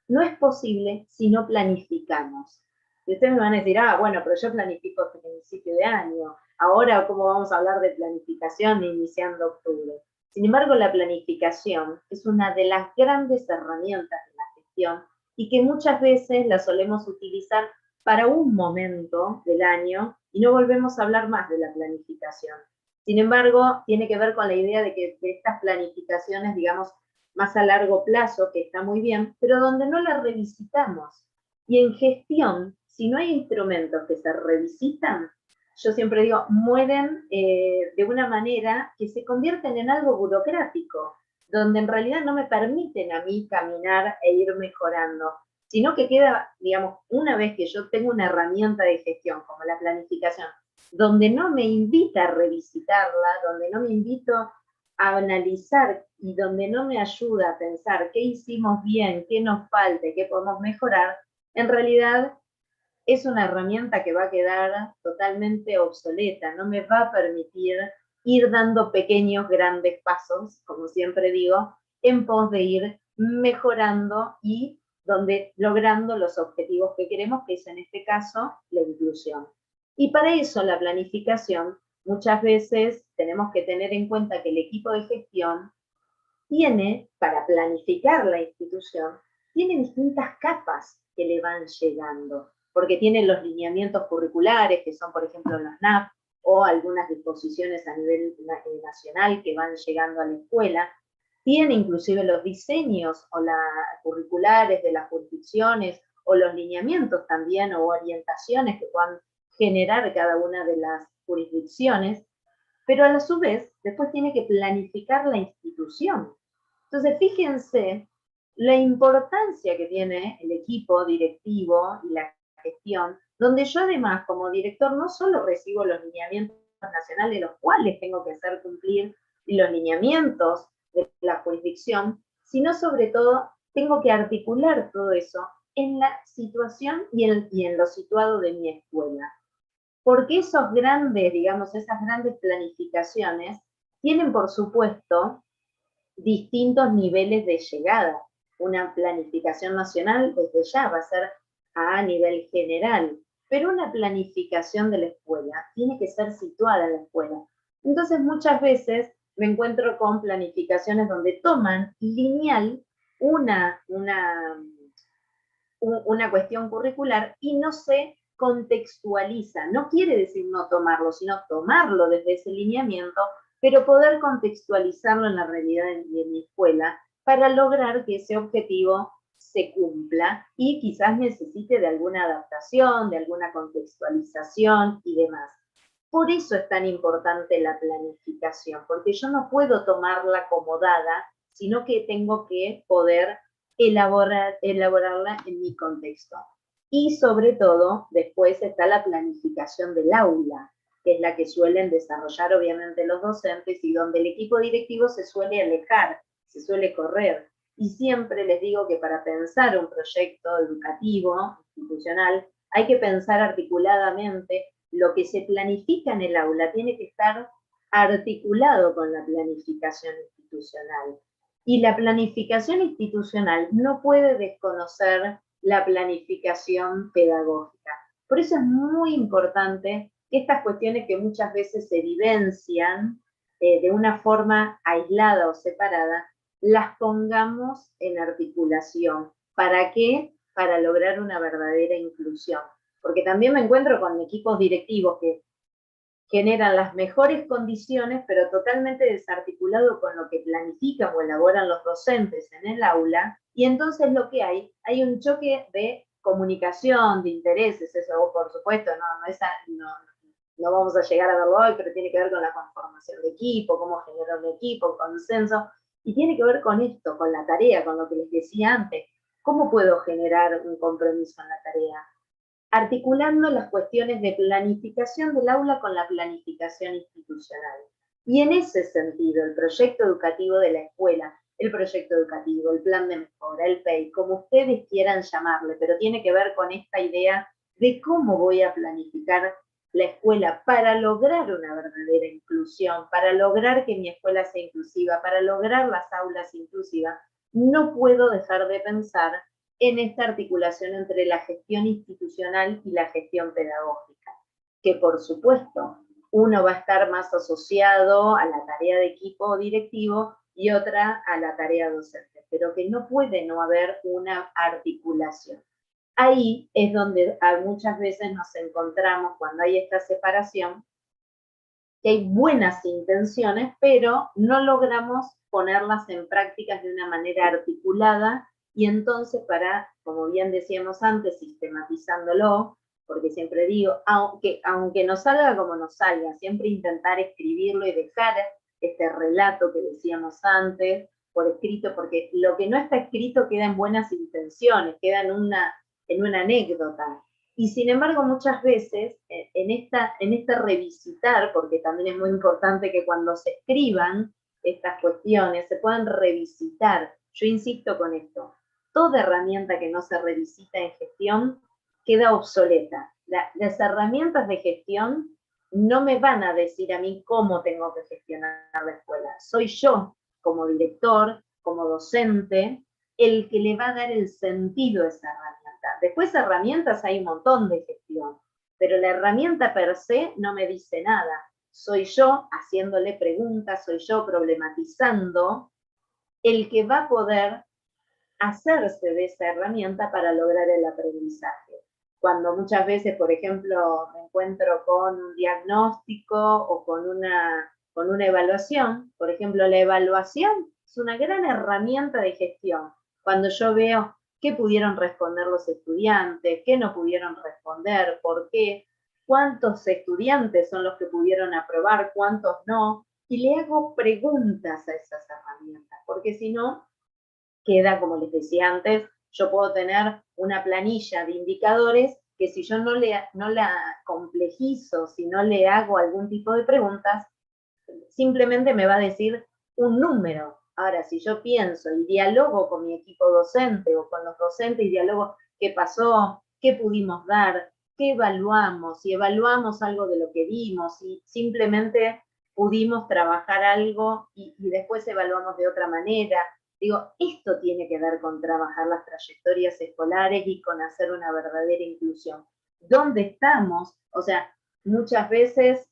no es posible si no planificamos. Y ustedes me van a decir, bueno, pero yo planifico desde el principio de año, ahora cómo vamos a hablar de planificación iniciando octubre. Sin embargo, la planificación es una de las grandes herramientas de la gestión y que muchas veces la solemos utilizar para un momento del año y no volvemos a hablar más de la planificación. Sin embargo, tiene que ver con la idea de que de estas planificaciones, digamos, más a largo plazo, que está muy bien, pero donde no las revisitamos. Y en gestión, si no hay instrumentos que se revisitan, yo siempre digo, mueren de una manera que se convierten en algo burocrático, donde en realidad no me permiten a mí caminar e ir mejorando, sino que queda, digamos, una vez que yo tengo una herramienta de gestión, como la planificación, donde no me invita a revisitarla, donde no me invito a analizar y donde no me ayuda a pensar qué hicimos bien, qué nos falta, qué podemos mejorar, en realidad es una herramienta que va a quedar totalmente obsoleta, no me va a permitir ir dando pequeños, grandes pasos, como siempre digo, en pos de ir mejorando y logrando los objetivos que queremos, que es en este caso la inclusión. Y para eso la planificación, muchas veces tenemos que tener en cuenta que el equipo de gestión tiene, para planificar la institución, tiene distintas capas que le van llegando, porque tiene los lineamientos curriculares, que son por ejemplo los NAP, o algunas disposiciones a nivel nacional que van llegando a la escuela, tiene inclusive los diseños o las curriculares de las jurisdicciones, o los lineamientos también, o orientaciones que puedan generar cada una de las jurisdicciones, pero a la su vez, después tiene que planificar la institución. Entonces, fíjense la importancia que tiene el equipo directivo y la gestión, donde yo además, como director, no solo recibo los lineamientos nacionales, los cuales tengo que hacer cumplir, y los lineamientos de la jurisdicción, sino sobre todo tengo que articular todo eso en la situación y en lo situado de mi escuela. Porque esos grandes, digamos, esas grandes planificaciones tienen, por supuesto, distintos niveles de llegada. Una planificación nacional desde ya va a ser a nivel general, pero una planificación de la escuela tiene que ser situada en la escuela. Entonces muchas veces me encuentro con planificaciones donde toman lineal una cuestión curricular y no se contextualiza. No quiere decir no tomarlo, sino tomarlo desde ese lineamiento, pero poder contextualizarlo en la realidad de mi escuela para lograr que ese objetivo se cumpla y quizás necesite de alguna adaptación, de alguna contextualización y demás. Por eso es tan importante la planificación, porque yo no puedo tomarla como dada, sino que tengo que poder elaborarla en mi contexto. Y sobre todo, después está la planificación del aula, que es la que suelen desarrollar obviamente los docentes y donde el equipo directivo se suele alejar, se suele correr. Y siempre les digo que para pensar un proyecto educativo, institucional, hay que pensar articuladamente. Lo que se planifica en el aula tiene que estar articulado con la planificación institucional. Y la planificación institucional no puede desconocer la planificación pedagógica. Por eso es muy importante que estas cuestiones que muchas veces se evidencian de una forma aislada o separada, las pongamos en articulación. ¿Para qué? Para lograr una verdadera inclusión. Porque también me encuentro con equipos directivos que generan las mejores condiciones, pero totalmente desarticulado con lo que planifican o elaboran los docentes en el aula, y entonces lo que hay un choque de comunicación, de intereses, eso por supuesto no vamos a llegar a verlo hoy, pero tiene que ver con la conformación de equipo, cómo generar un equipo, consenso, y tiene que ver con esto, con la tarea, con lo que les decía antes. ¿Cómo puedo generar un compromiso en la tarea? Articulando las cuestiones de planificación del aula con la planificación institucional. Y en ese sentido, el proyecto educativo de la escuela, el proyecto educativo, el plan de mejora, el PEI, como ustedes quieran llamarle, pero tiene que ver con esta idea de cómo voy a planificar la escuela para lograr una verdadera inclusión, para lograr que mi escuela sea inclusiva, para lograr las aulas inclusivas. No puedo dejar de pensar en esta articulación entre la gestión institucional y la gestión pedagógica, que por supuesto uno va a estar más asociado a la tarea de equipo directivo y otra a la tarea docente, pero que no puede no haber una articulación. Ahí es donde muchas veces nos encontramos cuando hay esta separación, que hay buenas intenciones, pero no logramos ponerlas en prácticas de una manera articulada. Y entonces como bien decíamos antes, sistematizándolo, porque siempre digo, aunque nos salga como nos salga, siempre intentar escribirlo y dejar este relato que decíamos antes por escrito, porque lo que no está escrito queda en buenas intenciones, queda en una anécdota. Y sin embargo, muchas veces, en este revisitar, porque también es muy importante que cuando se escriban estas cuestiones, se puedan revisitar. Yo insisto con esto, toda herramienta que no se revisita en gestión queda obsoleta. Las herramientas de gestión no me van a decir a mí cómo tengo que gestionar la escuela. Soy yo, como director, como docente, el que le va a dar el sentido a esa herramienta. Después herramientas hay un montón de gestión, pero la herramienta per se no me dice nada. Soy yo haciéndole preguntas, soy yo problematizando, el que va a poder hacerse de esa herramienta para lograr el aprendizaje. Cuando muchas veces, por ejemplo, me encuentro con un diagnóstico o con una evaluación, por ejemplo, la evaluación es una gran herramienta de gestión. Cuando yo veo qué pudieron responder los estudiantes, qué no pudieron responder, por qué, cuántos estudiantes son los que pudieron aprobar, cuántos no, y le hago preguntas a esas herramientas, porque si no, queda, como les decía antes, yo puedo tener una planilla de indicadores que si yo no la complejizo, si no le hago algún tipo de preguntas, simplemente me va a decir un número. Ahora, si yo pienso y dialogo con mi equipo docente o con los docentes y dialogo qué pasó, qué pudimos dar, qué evaluamos, si evaluamos algo de lo que vimos, si simplemente pudimos trabajar algo y después evaluamos de otra manera. Digo, esto tiene que ver con trabajar las trayectorias escolares y con hacer una verdadera inclusión. ¿Dónde estamos? O sea, muchas veces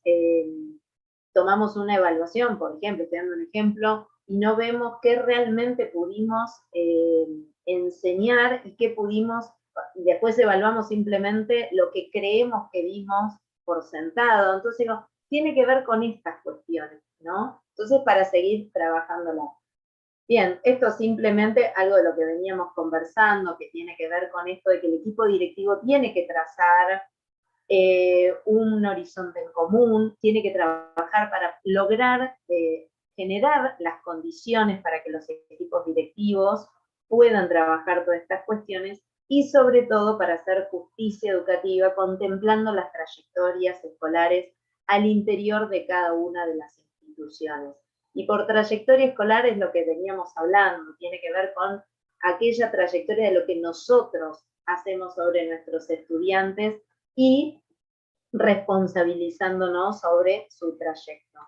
tomamos una evaluación, por ejemplo, estoy dando un ejemplo, y no vemos qué realmente pudimos enseñar y qué pudimos, y después evaluamos simplemente lo que creemos que vimos por sentado. Entonces digo, tiene que ver con estas cuestiones, ¿no? Entonces, para seguir trabajándola. Bien, esto simplemente algo de lo que veníamos conversando, que tiene que ver con esto de que el equipo directivo tiene que trazar un horizonte en común, tiene que trabajar para lograr generar las condiciones para que los equipos directivos puedan trabajar todas estas cuestiones y sobre todo para hacer justicia educativa contemplando las trayectorias escolares al interior de cada una de las instituciones. Y por trayectoria escolar es lo que veníamos hablando, tiene que ver con aquella trayectoria de lo que nosotros hacemos sobre nuestros estudiantes y responsabilizándonos sobre su trayecto.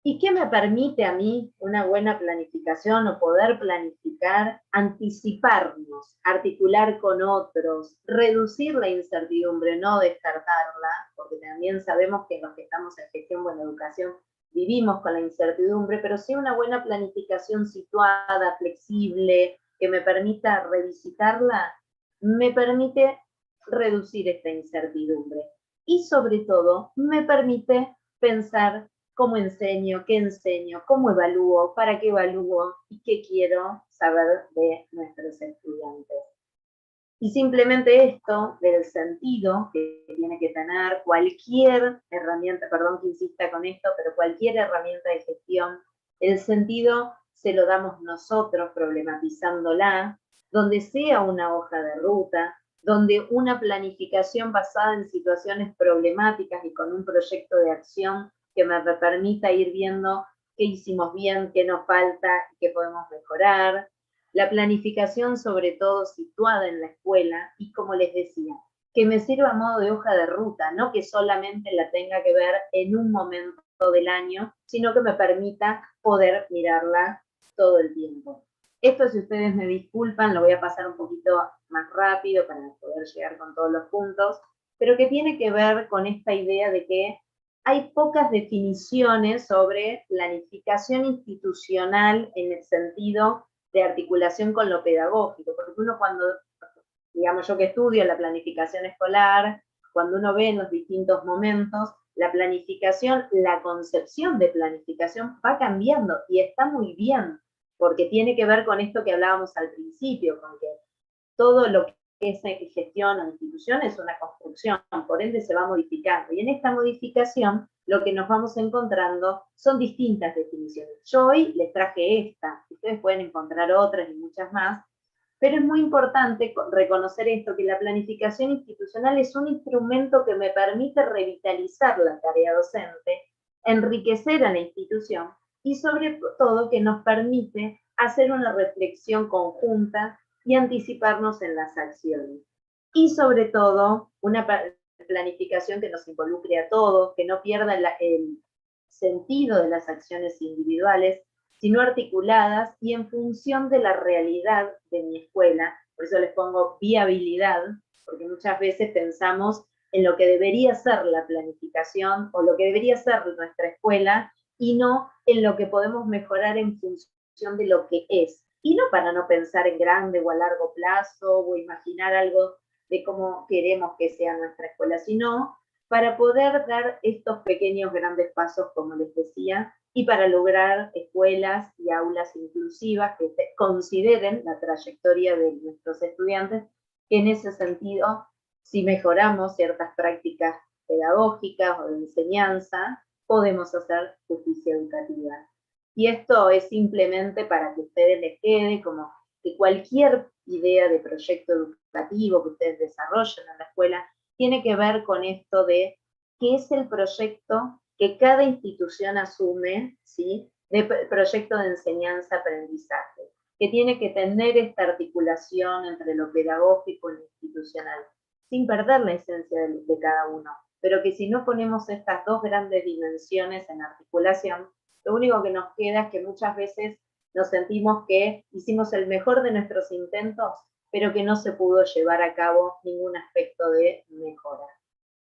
¿Y qué me permite a mí una buena planificación o poder planificar? Anticiparnos, articular con otros, reducir la incertidumbre, no descartarla, porque también sabemos que los que estamos en gestión buena educación vivimos con la incertidumbre, pero sí una buena planificación situada, flexible, que me permita revisitarla, me permite reducir esta incertidumbre. Y sobre todo, me permite pensar cómo enseño, cómo evalúo, para qué evalúo y qué quiero saber de nuestros estudiantes. Y simplemente esto del sentido que tiene que tener cualquier herramienta, perdón que insista con esto, pero cualquier herramienta de gestión, el sentido se lo damos nosotros problematizándola, donde sea una hoja de ruta, donde una planificación basada en situaciones problemáticas y con un proyecto de acción que me permita ir viendo qué hicimos bien, qué nos falta y qué podemos mejorar. La planificación sobre todo situada en la escuela y, como les decía, que me sirva a modo de hoja de ruta, no que solamente la tenga que ver en un momento del año, sino que me permita poder mirarla todo el tiempo. Esto, si ustedes me disculpan, lo voy a pasar un poquito más rápido para poder llegar con todos los puntos, pero que tiene que ver con esta idea de que hay pocas definiciones sobre planificación institucional en el sentido de articulación con lo pedagógico, porque uno cuando, digamos yo que estudio la planificación escolar, cuando uno ve en los distintos momentos, la planificación, la concepción de planificación va cambiando y está muy bien, porque tiene que ver con esto que hablábamos al principio, con que todo lo que es gestión o institución es una construcción, por ende se va modificando. Y en esta modificación lo que nos vamos encontrando son distintas definiciones. Yo hoy les traje esta, ustedes pueden encontrar otras y muchas más, pero es muy importante reconocer esto, que la planificación institucional es un instrumento que me permite revitalizar la tarea docente, enriquecer a la institución y sobre todo que nos permite hacer una reflexión conjunta y anticiparnos en las acciones. Y sobre todo, una planificación que nos involucre a todos, que no pierda el sentido de las acciones individuales, sino articuladas y en función de la realidad de mi escuela. Por eso les pongo viabilidad, porque muchas veces pensamos en lo que debería ser la planificación o lo que debería ser nuestra escuela y no en lo que podemos mejorar en función de lo que es. Y no para no pensar en grande o a largo plazo o imaginar algo de cómo queremos que sea nuestra escuela, sino para poder dar estos pequeños grandes pasos, como les decía, y para lograr escuelas y aulas inclusivas que consideren la trayectoria de nuestros estudiantes, que en ese sentido, si mejoramos ciertas prácticas pedagógicas o de enseñanza, podemos hacer justicia educativa. Y esto es simplemente para que a ustedes les quede como que cualquier idea de proyecto educativo que ustedes desarrollen en la escuela tiene que ver con esto de qué es el proyecto que cada institución asume, ¿sí?, de proyecto de enseñanza-aprendizaje, que tiene que tener esta articulación entre lo pedagógico y lo institucional, sin perder la esencia de cada uno, pero que si no ponemos estas dos grandes dimensiones en articulación, lo único que nos queda es que muchas veces nos sentimos que hicimos el mejor de nuestros intentos, pero que no se pudo llevar a cabo ningún aspecto de mejora.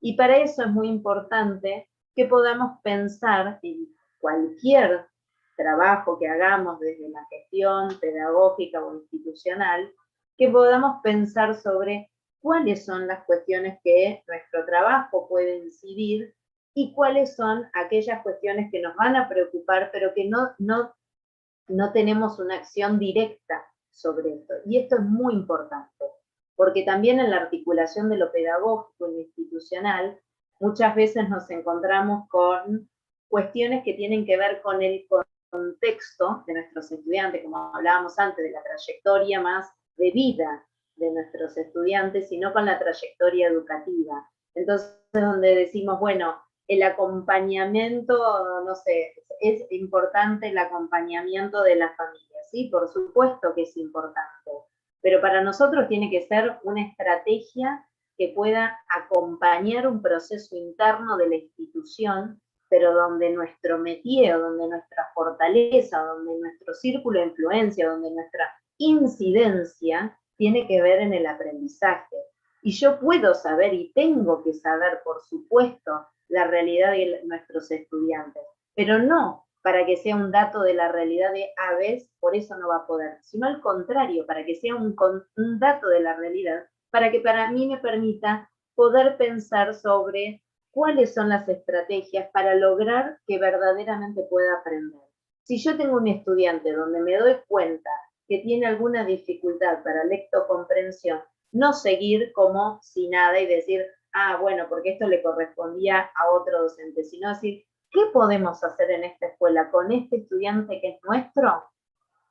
Y para eso es muy importante que podamos pensar en cualquier trabajo que hagamos desde la gestión pedagógica o institucional, que podamos pensar sobre cuáles son las cuestiones que nuestro trabajo puede incidir y cuáles son aquellas cuestiones que nos van a preocupar, pero que no tenemos una acción directa sobre esto. Y esto es muy importante, porque también en la articulación de lo pedagógico y lo institucional, muchas veces nos encontramos con cuestiones que tienen que ver con el contexto de nuestros estudiantes, como hablábamos antes, de la trayectoria más de vida de nuestros estudiantes, sino con la trayectoria educativa. Entonces, donde decimos, bueno, el acompañamiento, no sé, es importante el acompañamiento de la familia, ¿sí? Por supuesto que es importante, pero para nosotros tiene que ser una estrategia que pueda acompañar un proceso interno de la institución, pero donde nuestro métier, donde nuestra fortaleza, donde nuestro círculo de influencia, donde nuestra incidencia tiene que ver en el aprendizaje. Y yo puedo saber y tengo que saber, por supuesto, la realidad de nuestros estudiantes, pero no para que sea un dato de la realidad de Aves, por eso no va a poder, sino al contrario, para que sea un dato de la realidad, para que para mí me permita poder pensar sobre cuáles son las estrategias para lograr que verdaderamente pueda aprender. Si yo tengo un estudiante donde me doy cuenta que tiene alguna dificultad para lectocomprensión, no seguir como si nada y decir, ah, bueno, porque esto le correspondía a otro docente, sino decir, ¿qué podemos hacer en esta escuela con este estudiante que es nuestro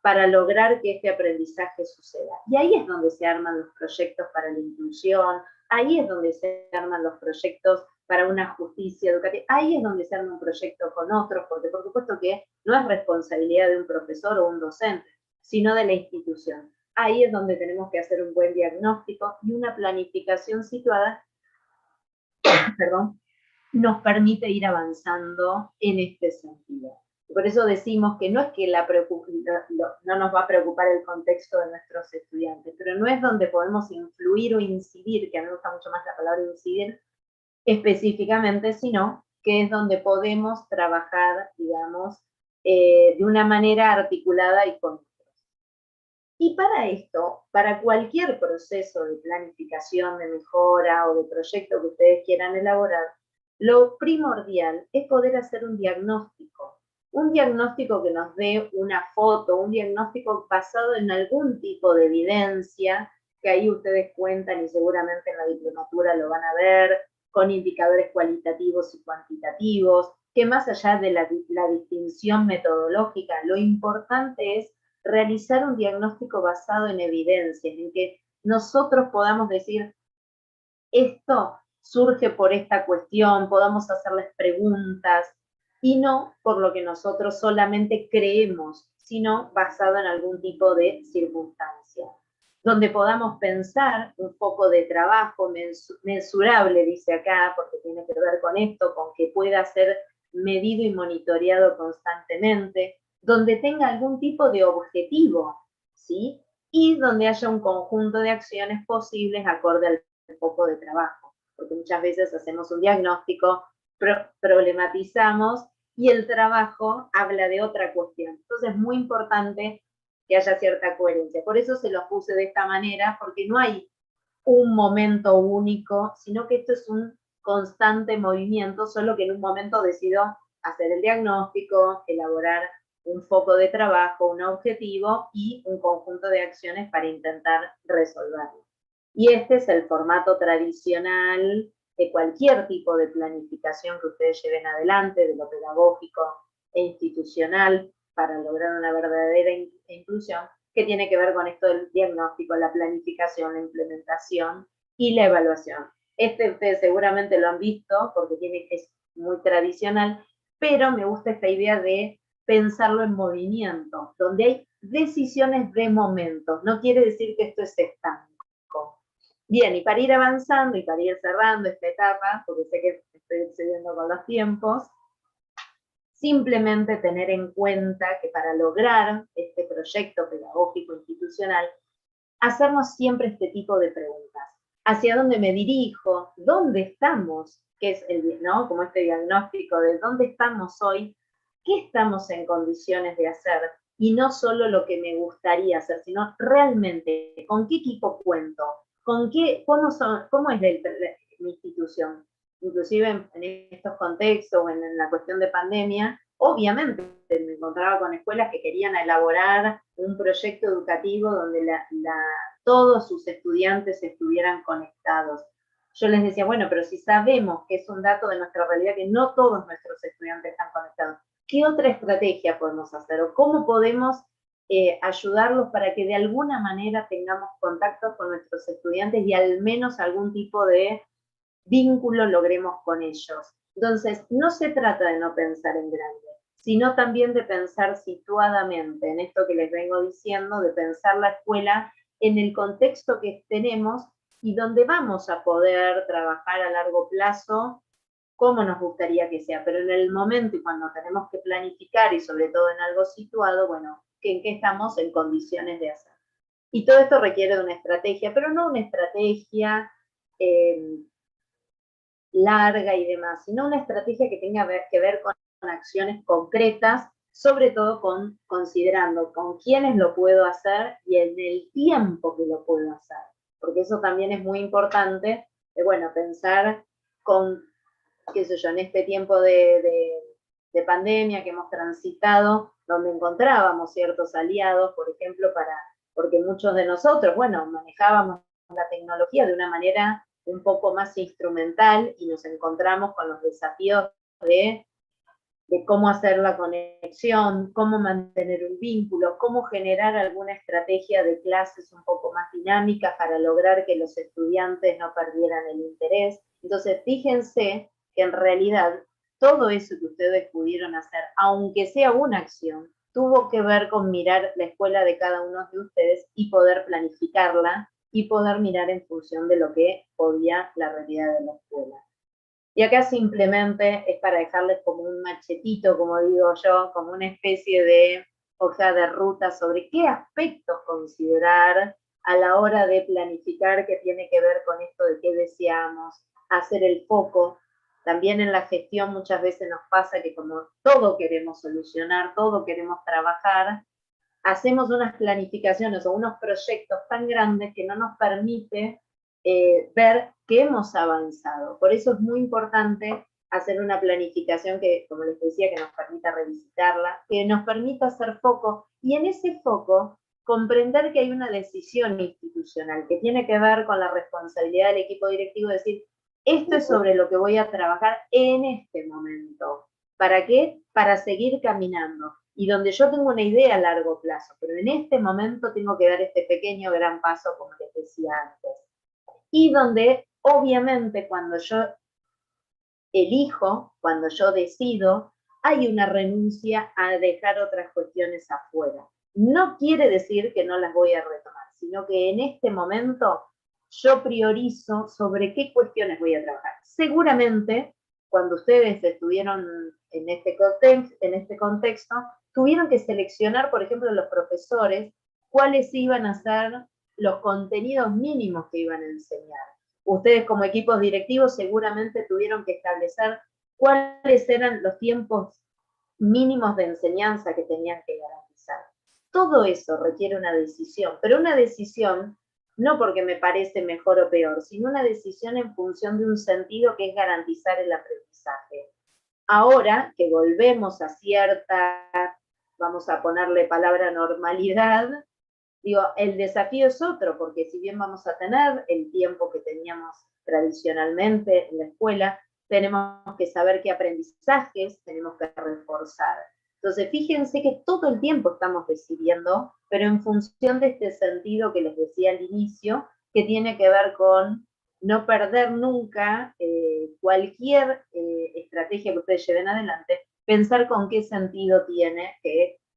para lograr que este aprendizaje suceda? Y ahí es donde se arman los proyectos para la inclusión, ahí es donde se arman los proyectos para una justicia educativa, ahí es donde se arma un proyecto con otros, porque por supuesto que no es responsabilidad de un profesor o un docente, sino de la institución. Ahí es donde tenemos que hacer un buen diagnóstico y una planificación situada, perdón, nos permite ir avanzando en este sentido. Por eso decimos que no es que no nos va a preocupar el contexto de nuestros estudiantes, pero no es donde podemos influir o incidir, que a mí me gusta mucho más la palabra incidir, específicamente, sino que es donde podemos trabajar, digamos, de una manera articulada y con otros. Y para esto, para cualquier proceso de planificación, de mejora o de proyecto que ustedes quieran elaborar, lo primordial es poder hacer un diagnóstico que nos dé una foto, un diagnóstico basado en algún tipo de evidencia, que ahí ustedes cuentan y seguramente en la diplomatura lo van a ver, con indicadores cualitativos y cuantitativos, que más allá de la distinción metodológica, lo importante es realizar un diagnóstico basado en evidencias, en que nosotros podamos decir, esto surge por esta cuestión, podamos hacerles preguntas, y no por lo que nosotros solamente creemos, sino basado en algún tipo de circunstancia. Donde podamos pensar un poco de trabajo mensurable, dice acá, porque tiene que ver con esto, con que pueda ser medido y monitoreado constantemente, donde tenga algún tipo de objetivo, ¿sí? Y donde haya un conjunto de acciones posibles acorde al foco de trabajo, porque muchas veces hacemos un diagnóstico, problematizamos y el trabajo habla de otra cuestión. Entonces es muy importante que haya cierta coherencia. Por eso se los puse de esta manera, porque no hay un momento único, sino que esto es un constante movimiento, solo que en un momento decido hacer el diagnóstico, elaborar un foco de trabajo, un objetivo y un conjunto de acciones para intentar resolverlo. Y este es el formato tradicional de cualquier tipo de planificación que ustedes lleven adelante, de lo pedagógico e institucional, para lograr una verdadera inclusión, que tiene que ver con esto del diagnóstico, la planificación, la implementación y la evaluación. Ustedes seguramente lo han visto, porque es muy tradicional, pero me gusta esta idea de pensarlo en movimiento, donde hay decisiones de momentos. No quiere decir que esto es estático. Bien, y para ir avanzando y para ir cerrando esta etapa, porque sé que estoy excediendo con los tiempos, simplemente tener en cuenta que para lograr este proyecto pedagógico institucional, hacernos siempre este tipo de preguntas. hacia dónde me dirijo, dónde estamos, que es ¿no? Como este diagnóstico de dónde estamos hoy, qué estamos en condiciones de hacer, y no solo lo que me gustaría hacer, sino realmente con qué equipo cuento, cómo es mi institución. Inclusive en estos contextos o en la cuestión de pandemia, obviamente me encontraba con escuelas que querían elaborar un proyecto educativo donde todos sus estudiantes estuvieran conectados. Yo les decía, bueno, pero si sabemos que es un dato de nuestra realidad que no todos nuestros estudiantes están conectados, ¿qué otra estrategia podemos hacer? ¿O cómo podemos ayudarlos para que de alguna manera tengamos contacto con nuestros estudiantes y al menos algún tipo de vínculo logremos con ellos? Entonces, no se trata de no pensar en grande, sino también de pensar situadamente en esto que les vengo diciendo, de pensar la escuela en el contexto que tenemos y donde vamos a poder trabajar a largo plazo como nos gustaría que sea, pero en el momento y cuando tenemos que planificar y sobre todo en algo situado, bueno, ¿en qué estamos en condiciones de hacer? Y todo esto requiere de una estrategia, pero no una estrategia larga y demás, sino una estrategia que tenga que ver con acciones concretas, sobre todo considerando con quiénes lo puedo hacer y en el tiempo que lo puedo hacer, porque eso también es muy importante, bueno, pensar con, qué sé yo, en este tiempo de pandemia que hemos transitado, donde encontrábamos ciertos aliados, por ejemplo, porque muchos de nosotros, bueno, manejábamos la tecnología de una manera un poco más instrumental y nos encontramos con los desafíos de cómo hacer la conexión, cómo mantener un vínculo, cómo generar alguna estrategia de clases un poco más dinámica para lograr que los estudiantes no perdieran el interés. Entonces, fíjense que en realidad todo eso que ustedes pudieron hacer, aunque sea una acción, tuvo que ver con mirar la escuela de cada uno de ustedes y poder planificarla y poder mirar en función de lo que podía la realidad de la escuela. Y acá simplemente es para dejarles como un machetito, como digo yo, como una especie de hoja de ruta sobre qué aspectos considerar a la hora de planificar que tiene que ver con esto de qué deseamos, hacer el foco. También en la gestión muchas veces nos pasa que como todo queremos solucionar, todo queremos trabajar, hacemos unas planificaciones o unos proyectos tan grandes que no nos permite ver que hemos avanzado. Por eso es muy importante hacer una planificación que, como les decía, que nos permita revisitarla, que nos permita hacer foco, y en ese foco comprender que hay una decisión institucional que tiene que ver con la responsabilidad del equipo directivo, de decir, esto es sobre lo que voy a trabajar en este momento. ¿Para qué? Para seguir caminando. Y donde yo tengo una idea a largo plazo, pero en este momento tengo que dar este pequeño gran paso, como les decía antes. Y donde, obviamente, cuando yo elijo, cuando yo decido, hay una renuncia a dejar otras cuestiones afuera. No quiere decir que no las voy a retomar, sino que en este momento yo priorizo sobre qué cuestiones voy a trabajar. Seguramente, cuando ustedes estuvieron en este contexto, tuvieron que seleccionar, por ejemplo, los profesores, cuáles iban a ser los contenidos mínimos que iban a enseñar. Ustedes como equipos directivos seguramente tuvieron que establecer cuáles eran los tiempos mínimos de enseñanza que tenían que garantizar. Todo eso requiere una decisión, pero una decisión no porque me parece mejor o peor, sino una decisión en función de un sentido que es garantizar el aprendizaje. Ahora que volvemos a cierta, vamos a ponerle palabra normalidad, digo, el desafío es otro, porque si bien vamos a tener el tiempo que teníamos tradicionalmente en la escuela, tenemos que saber qué aprendizajes tenemos que reforzar. Entonces, fíjense que todo el tiempo estamos decidiendo, pero en función de este sentido que les decía al inicio, que tiene que ver con no perder nunca cualquier estrategia que ustedes lleven adelante, pensar con qué sentido tiene,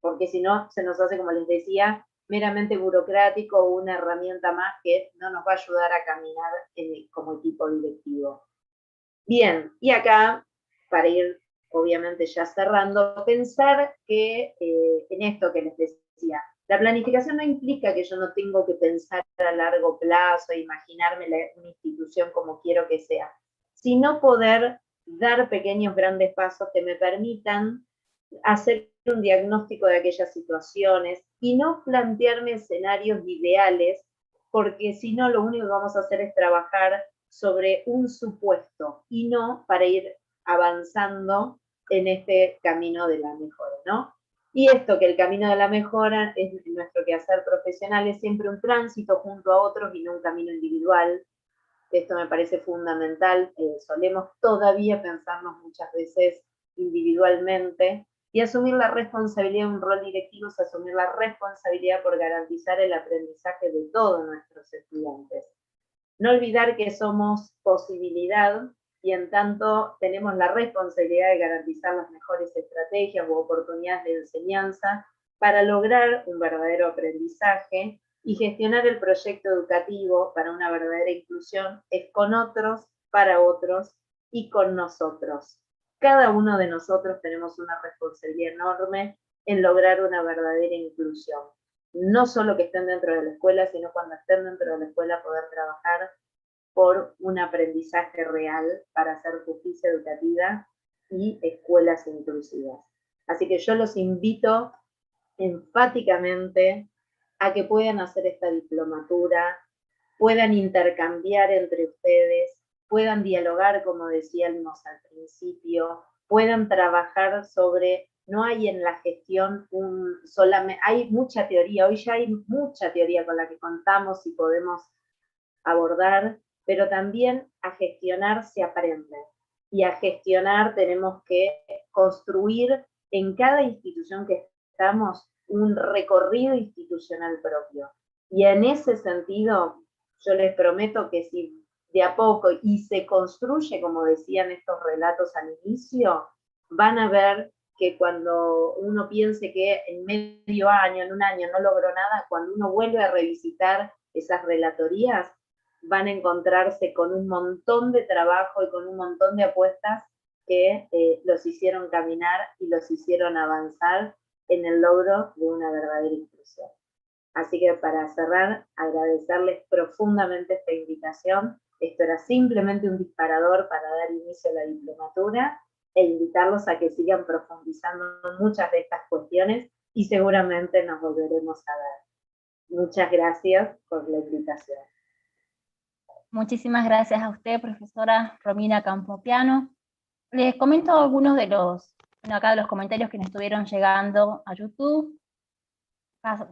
porque si no se nos hace, como les decía, meramente burocrático o una herramienta más que no nos va a ayudar a caminar como equipo directivo. Bien, y acá, para ir obviamente ya cerrando, pensar que en esto que les decía, La planificación no implica que yo no tengo que pensar a largo plazo, imaginarme una institución como quiero que sea, sino poder dar pequeños grandes pasos que me permitan hacer un diagnóstico de aquellas situaciones y no plantearme escenarios ideales, porque si no lo único que vamos a hacer es trabajar sobre un supuesto y no para ir avanzando en este camino de la mejora, ¿no? Y esto, que el camino de la mejora es nuestro quehacer profesional, es siempre un tránsito junto a otros y no un camino individual. Esto me parece fundamental. Solemos todavía pensarnos muchas veces individualmente, y asumir la responsabilidad de un rol directivo es asumir la responsabilidad por garantizar el aprendizaje de todos nuestros estudiantes. No olvidar que somos posibilidad y en tanto tenemos la responsabilidad de garantizar las mejores estrategias u oportunidades de enseñanza para lograr un verdadero aprendizaje, y gestionar el proyecto educativo para una verdadera inclusión es con otros, para otros y con nosotros. Cada uno de nosotros tenemos una responsabilidad enorme en lograr una verdadera inclusión. No solo que estén dentro de la escuela, sino cuando estén dentro de la escuela poder trabajar por un aprendizaje real para hacer justicia educativa y escuelas inclusivas. Así que yo los invito enfáticamente a que puedan hacer esta diplomatura, puedan intercambiar entre ustedes, puedan dialogar, como decíamos al principio, puedan trabajar sobre, no hay en la gestión solamente, hay mucha teoría, hoy ya hay mucha teoría con la que contamos y podemos abordar, pero también a gestionar se aprende. Y a gestionar tenemos que construir en cada institución que estamos un recorrido institucional propio. Y en ese sentido, yo les prometo que si de a poco y se construye, como decían estos relatos al inicio, van a ver que cuando uno piense que en medio año, en un año no logró nada, cuando uno vuelve a revisitar esas relatorías, van a encontrarse con un montón de trabajo y con un montón de apuestas que los hicieron caminar y los hicieron avanzar en el logro de una verdadera inclusión. Así que para cerrar, agradecerles profundamente esta invitación. Esto era simplemente un disparador para dar inicio a la diplomatura e invitarlos a que sigan profundizando en muchas de estas cuestiones y seguramente nos volveremos a ver. Muchas gracias por la invitación. Muchísimas gracias a usted, profesora Romina Campopiano. Les comento algunos de los comentarios que nos estuvieron llegando a YouTube.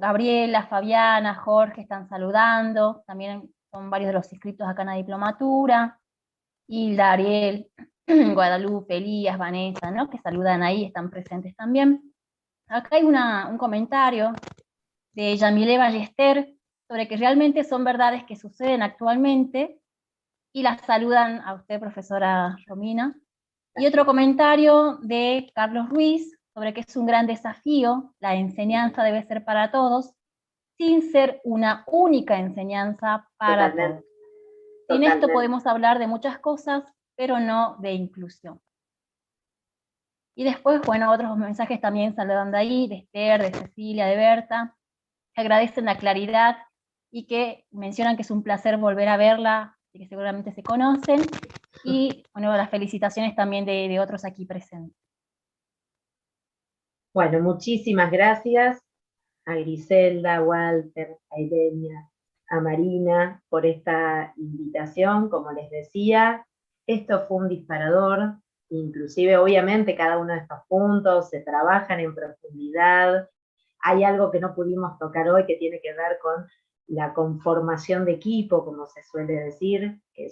Gabriela, Fabiana, Jorge están saludando, también son varios de los inscritos acá en la diplomatura. Hilda, Ariel, Guadalupe, Elías, Vanessa, ¿no? Que saludan ahí, están presentes también. Acá hay un comentario de Yamile Ballester sobre que realmente son verdades que suceden actualmente, y las saludan a usted, profesora Romina. Y otro comentario de Carlos Ruiz sobre que es un gran desafío, la enseñanza debe ser para todos, sin ser una única enseñanza para todos. Sin esto podemos hablar de muchas cosas, pero no de inclusión. Y después, bueno, otros mensajes también saludando ahí, de Esther, de Cecilia, de Berta, que agradecen la claridad y que mencionan que es un placer volver a verla, y que seguramente se conocen, y bueno, las felicitaciones también de otros aquí presentes. Bueno, muchísimas gracias a Griselda, a Walter, a Irenia, a Marina por esta invitación. Como les decía, esto fue un disparador, inclusive obviamente cada uno de estos puntos se trabajan en profundidad. Hay algo que no pudimos tocar hoy que tiene que ver con la conformación de equipo, como se suele decir, que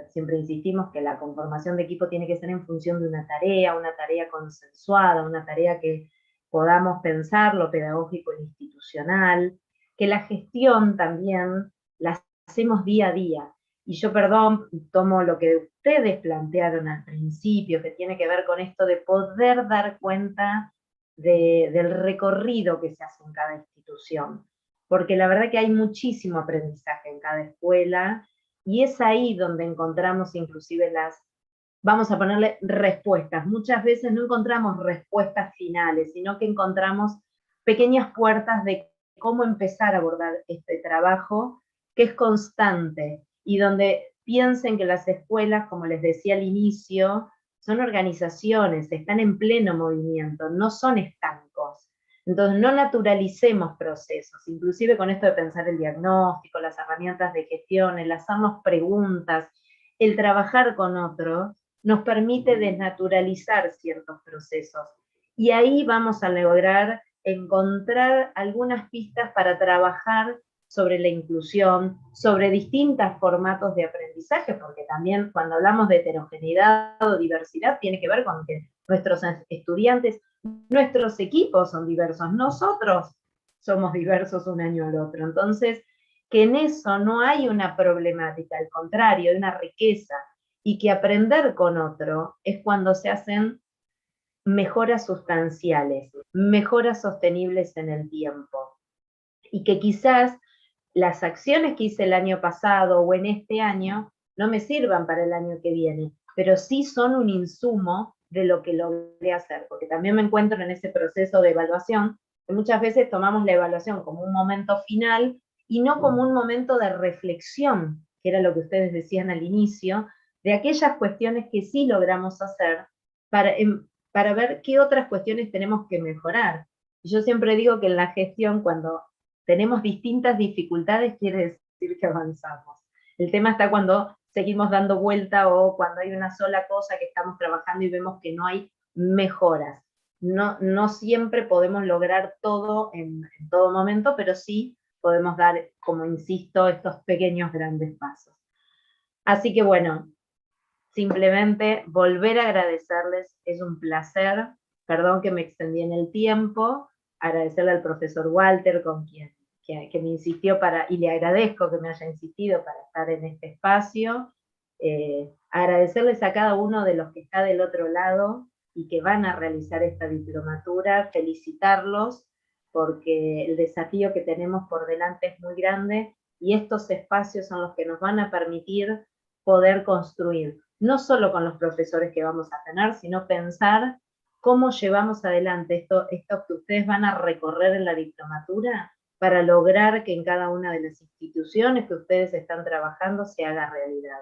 siempre insistimos que la conformación de equipo tiene que ser en función de una tarea consensuada, una tarea que podamos pensar lo pedagógico e institucional, que la gestión también la hacemos día a día. Y yo, perdón, tomo lo que ustedes plantearon al principio, que tiene que ver con esto de poder dar cuenta del recorrido que se hace en cada institución. Porque la verdad que hay muchísimo aprendizaje en cada escuela, y es ahí donde encontramos inclusive vamos a ponerle respuestas. Muchas veces no encontramos respuestas finales, sino que encontramos pequeñas puertas de cómo empezar a abordar este trabajo, que es constante, y donde piensen que las escuelas, como les decía al inicio, son organizaciones, están en pleno movimiento, no son estancos. Entonces no naturalicemos procesos, inclusive con esto de pensar el diagnóstico, las herramientas de gestión, el hacernos preguntas, el trabajar con otros, nos permite desnaturalizar ciertos procesos. Y ahí vamos a lograr encontrar algunas pistas para trabajar sobre la inclusión, sobre distintos formatos de aprendizaje, porque también cuando hablamos de heterogeneidad o diversidad tiene que ver con que nuestros estudiantes, nuestros equipos son diversos, nosotros somos diversos un año al otro. Entonces, que en eso no hay una problemática, al contrario, hay una riqueza, y que aprender con otro es cuando se hacen mejoras sustanciales, mejoras sostenibles en el tiempo, y que quizás las acciones que hice el año pasado o en este año no me sirvan para el año que viene, pero sí son un insumo de lo que logré hacer, porque también me encuentro en ese proceso de evaluación, que muchas veces tomamos la evaluación como un momento final y no como un momento de reflexión, que era lo que ustedes decían al inicio, de aquellas cuestiones que sí logramos hacer para ver qué otras cuestiones tenemos que mejorar. Y yo siempre digo que en la gestión, cuando tenemos distintas dificultades, quiere decir que avanzamos. El tema está cuando seguimos dando vuelta o cuando hay una sola cosa que estamos trabajando y vemos que no hay mejoras. No siempre podemos lograr todo en todo momento, pero sí podemos dar, como insisto, estos pequeños grandes pasos. Así que bueno, simplemente volver a agradecerles, es un placer, perdón que me extendí en el tiempo, agradecerle al profesor Walter, con quien que me insistió y le agradezco que me haya insistido para estar en este espacio, agradecerles a cada uno de los que está del otro lado y que van a realizar esta diplomatura, felicitarlos, porque el desafío que tenemos por delante es muy grande, y estos espacios son los que nos van a permitir poder construir, no solo con los profesores que vamos a tener, sino pensar cómo llevamos adelante esto que ustedes van a recorrer en la diplomatura, para lograr que en cada una de las instituciones que ustedes están trabajando se haga realidad.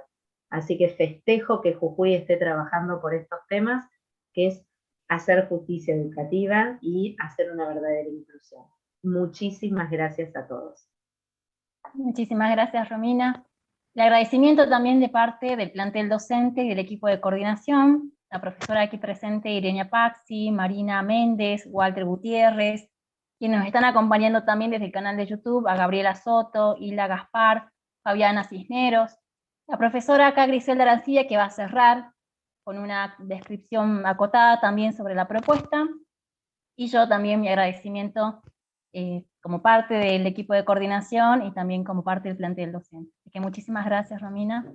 Así que festejo que Jujuy esté trabajando por estos temas, que es hacer justicia educativa y hacer una verdadera inclusión. Muchísimas gracias a todos. Muchísimas gracias, Romina. El agradecimiento también de parte del plantel docente y del equipo de coordinación, la profesora aquí presente Irenia Paxi, Marina Méndez, Walter Gutiérrez, quienes nos están acompañando también desde el canal de YouTube, a Gabriela Soto, Hilda Gaspar, Fabiana Cisneros, la profesora acá Griselda Arancilla, que va a cerrar con una descripción acotada también sobre la propuesta, y yo también mi agradecimiento como parte del equipo de coordinación y también como parte del plantel docente. Así que muchísimas gracias, Romina.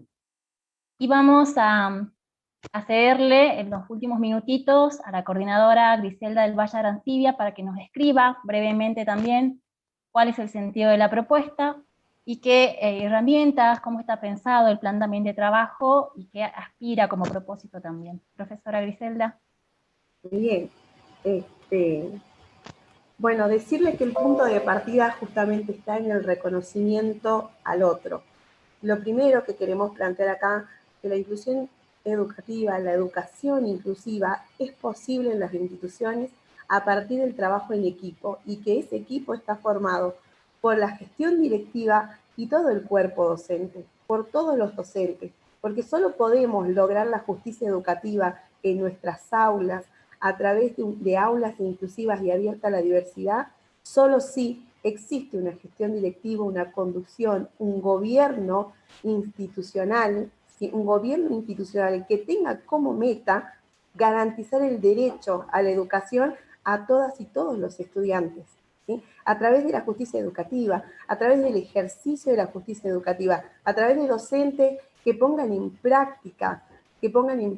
Y vamos a cederle en los últimos minutitos a la coordinadora Griselda del Valle Arancibia para que nos describa brevemente también cuál es el sentido de la propuesta y qué herramientas, cómo está pensado el plan también de trabajo y qué aspira como propósito también. Profesora Griselda. Bien. Bueno, decirle que el punto de partida justamente está en el reconocimiento al otro. Lo primero que queremos plantear acá, que la inclusión educativa, la educación inclusiva, es posible en las instituciones a partir del trabajo en equipo, y que ese equipo está formado por la gestión directiva y todo el cuerpo docente, por todos los docentes, porque solo podemos lograr la justicia educativa en nuestras aulas, a través de aulas inclusivas y abiertas a la diversidad, solo si existe una gestión directiva, una conducción, un gobierno institucional, que tenga como meta garantizar el derecho a la educación a todas y todos los estudiantes, ¿sí? A través de la justicia educativa, a través del ejercicio de la justicia educativa, a través de docentes que pongan en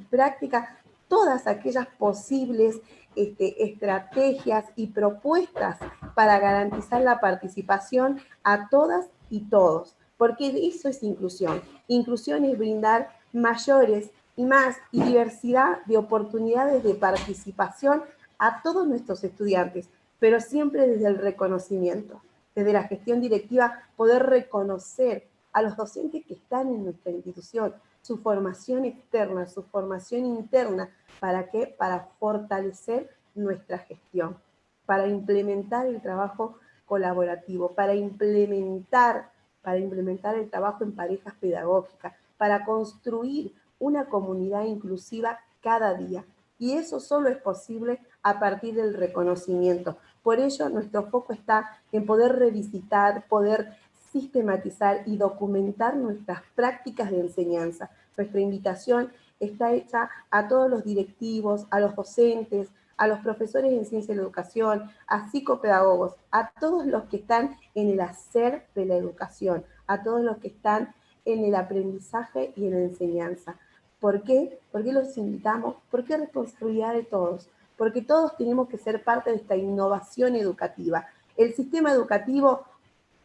práctica todas aquellas posibles estrategias y propuestas para garantizar la participación a todas y todos, porque eso es inclusión. Inclusión es brindar mayores y más y diversidad de oportunidades de participación a todos nuestros estudiantes, pero siempre desde el reconocimiento. desde la gestión directiva, poder reconocer a los docentes que están en nuestra institución, su formación externa, su formación interna. ¿Para qué? Para fortalecer nuestra gestión, para implementar el trabajo colaborativo, para implementar el trabajo en parejas pedagógicas, para construir una comunidad inclusiva cada día. Y eso solo es posible a partir del reconocimiento. Por ello, nuestro foco está en poder revisitar, poder sistematizar y documentar nuestras prácticas de enseñanza. Nuestra invitación está hecha a todos los directivos, a los docentes, a los profesores en ciencia de la educación, a psicopedagogos, a todos los que están en el hacer de la educación, a todos los que están en el aprendizaje y en la enseñanza. ¿Por qué? ¿Por qué los invitamos? Porque es responsabilidad de todos, porque todos tenemos que ser parte de esta innovación educativa. El sistema educativo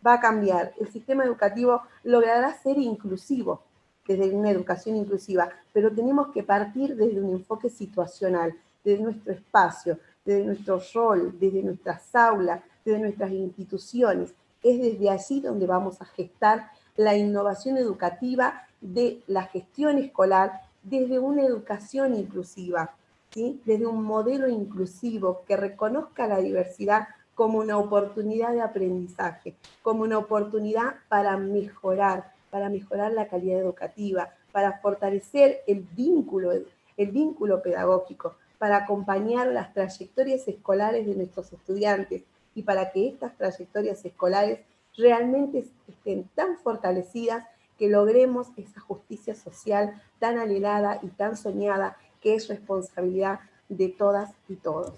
va a cambiar, el sistema educativo logrará ser inclusivo, desde una educación inclusiva, pero tenemos que partir desde un enfoque situacional, desde nuestro espacio, desde nuestro rol, desde nuestras aulas, desde nuestras instituciones. Es desde allí donde vamos a gestar la innovación educativa de la gestión escolar, desde una educación inclusiva, ¿sí? Desde un modelo inclusivo que reconozca la diversidad como una oportunidad de aprendizaje, como una oportunidad para mejorar la calidad educativa, para fortalecer el vínculo pedagógico, para acompañar las trayectorias escolares de nuestros estudiantes y para que estas trayectorias escolares realmente estén tan fortalecidas que logremos esa justicia social tan anhelada y tan soñada, que es responsabilidad de todas y todos.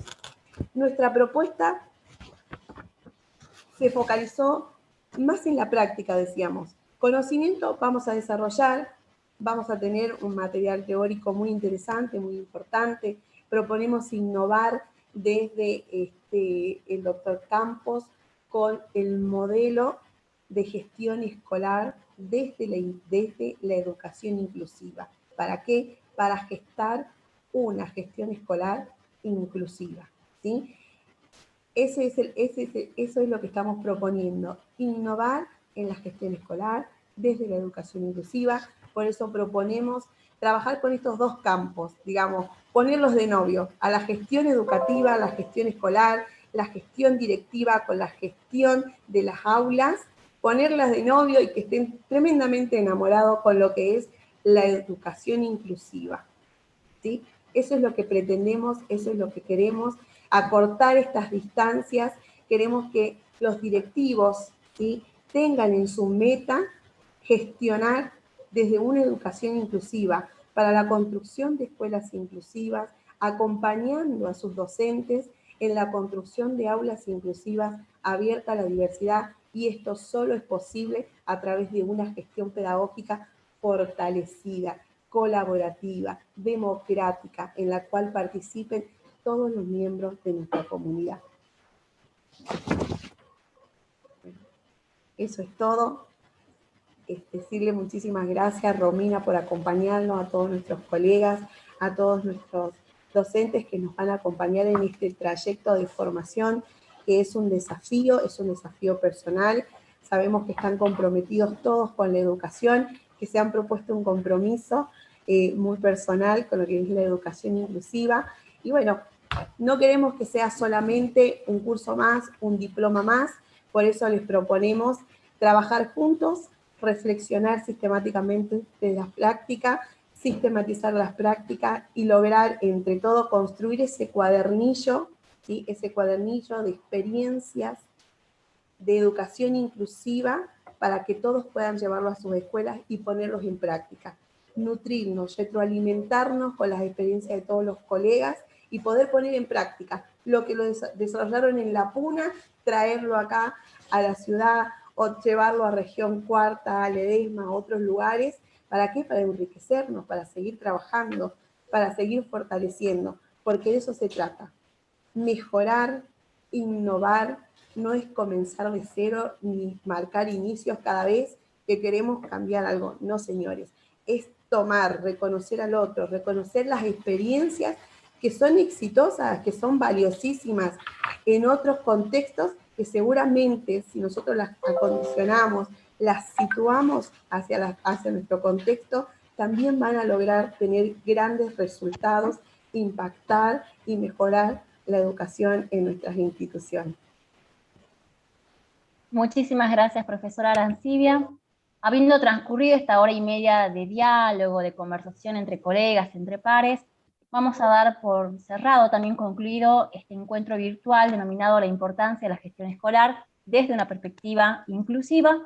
Nuestra propuesta se focalizó más en la práctica, decíamos. Conocimiento vamos a desarrollar, vamos a tener un material teórico muy interesante, muy importante. Proponemos innovar desde el doctor Campos con el modelo de gestión escolar desde la educación inclusiva. ¿Para qué? Para gestar una gestión escolar inclusiva, ¿sí? Eso es lo que estamos proponiendo, innovar en la gestión escolar desde la educación inclusiva. Por eso proponemos trabajar con estos dos campos, digamos, ponerlos de novio, a la gestión educativa, a la gestión escolar, la gestión directiva con la gestión de las aulas, ponerlas de novio y que estén tremendamente enamorados con lo que es la educación inclusiva, ¿sí? Eso es lo que pretendemos, eso es lo que queremos, acortar estas distancias. Queremos que los directivos, ¿sí?, tengan en su meta gestionar desde una educación inclusiva para la construcción de escuelas inclusivas, acompañando a sus docentes en la construcción de aulas inclusivas abiertas a la diversidad, y esto solo es posible a través de una gestión pedagógica fortalecida, colaborativa, democrática, en la cual participen todos los miembros de nuestra comunidad. Eso es todo. Decirle muchísimas gracias, Romina, por acompañarnos, a todos nuestros colegas, a todos nuestros docentes que nos van a acompañar en este trayecto de formación, que es un desafío personal. Sabemos que están comprometidos todos con la educación, que se han propuesto un compromiso muy personal con lo que es la educación inclusiva. Y bueno, no queremos que sea solamente un curso más, un diploma más, por eso les proponemos trabajar juntos, reflexionar sistemáticamente de las prácticas, sistematizar las prácticas y lograr entre todos construir ese cuadernillo, ¿sí?, ese cuadernillo de experiencias de educación inclusiva para que todos puedan llevarlo a sus escuelas y ponerlos en práctica. Nutrirnos, retroalimentarnos con las experiencias de todos los colegas y poder poner en práctica lo que lo desarrollaron en La Puna, traerlo acá a la ciudad o llevarlo a Región Cuarta, a Ledesma, a otros lugares. ¿Para qué? Para enriquecernos, para seguir trabajando, para seguir fortaleciendo, porque de eso se trata. Mejorar, innovar, no es comenzar de cero ni marcar inicios cada vez que queremos cambiar algo. No, señores, es tomar, reconocer al otro, reconocer las experiencias que son exitosas, que son valiosísimas en otros contextos que seguramente si nosotros las acondicionamos, las situamos hacia nuestro contexto, también van a lograr tener grandes resultados, impactar y mejorar la educación en nuestras instituciones. Muchísimas gracias, profesora Arancibia. Habiendo transcurrido esta hora y media de diálogo, de conversación entre colegas, entre pares, vamos a dar por cerrado, también concluido, este encuentro virtual denominado La importancia de la gestión escolar desde una perspectiva inclusiva,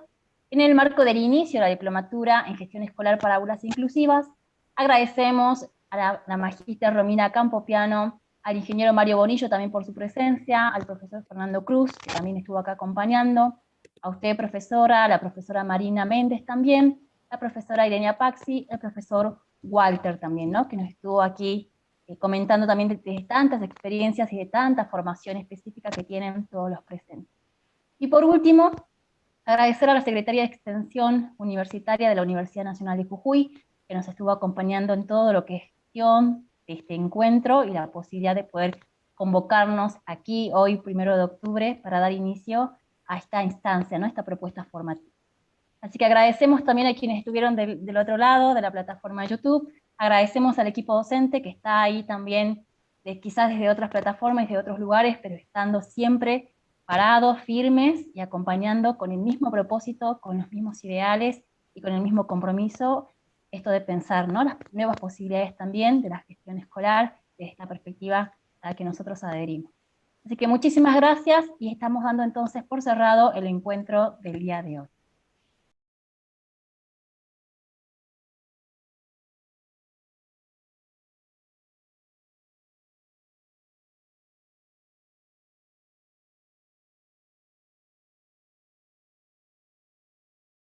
en el marco del inicio de la diplomatura en gestión escolar para aulas inclusivas. Agradecemos a la magíster Romina Campopiano, al ingeniero Mario Bonillo también por su presencia, al profesor Fernando Cruz, que también estuvo acá acompañando, a usted, profesora, a la profesora Marina Méndez también, la profesora Irenia Paxi, el profesor Walter también, ¿no? Que nos estuvo aquí comentando también de tantas experiencias y de tanta formación específica que tienen todos los presentes. Y por último, agradecer a la Secretaría de Extensión Universitaria de la Universidad Nacional de Jujuy, que nos estuvo acompañando en todo lo que es gestión de este encuentro y la posibilidad de poder convocarnos aquí hoy, 1 de octubre, para dar inicio a esta instancia, ¿no? Esta propuesta formativa. Así que agradecemos también a quienes estuvieron del otro lado de la plataforma de YouTube, agradecemos al equipo docente que está ahí también, quizás desde otras plataformas y de otros lugares, pero estando siempre parados, firmes y acompañando con el mismo propósito, con los mismos ideales y con el mismo compromiso, esto de pensar, ¿no? Las nuevas posibilidades también de la gestión escolar, de esta perspectiva a la que nosotros adherimos. Así que muchísimas gracias y estamos dando entonces por cerrado el encuentro del día de hoy.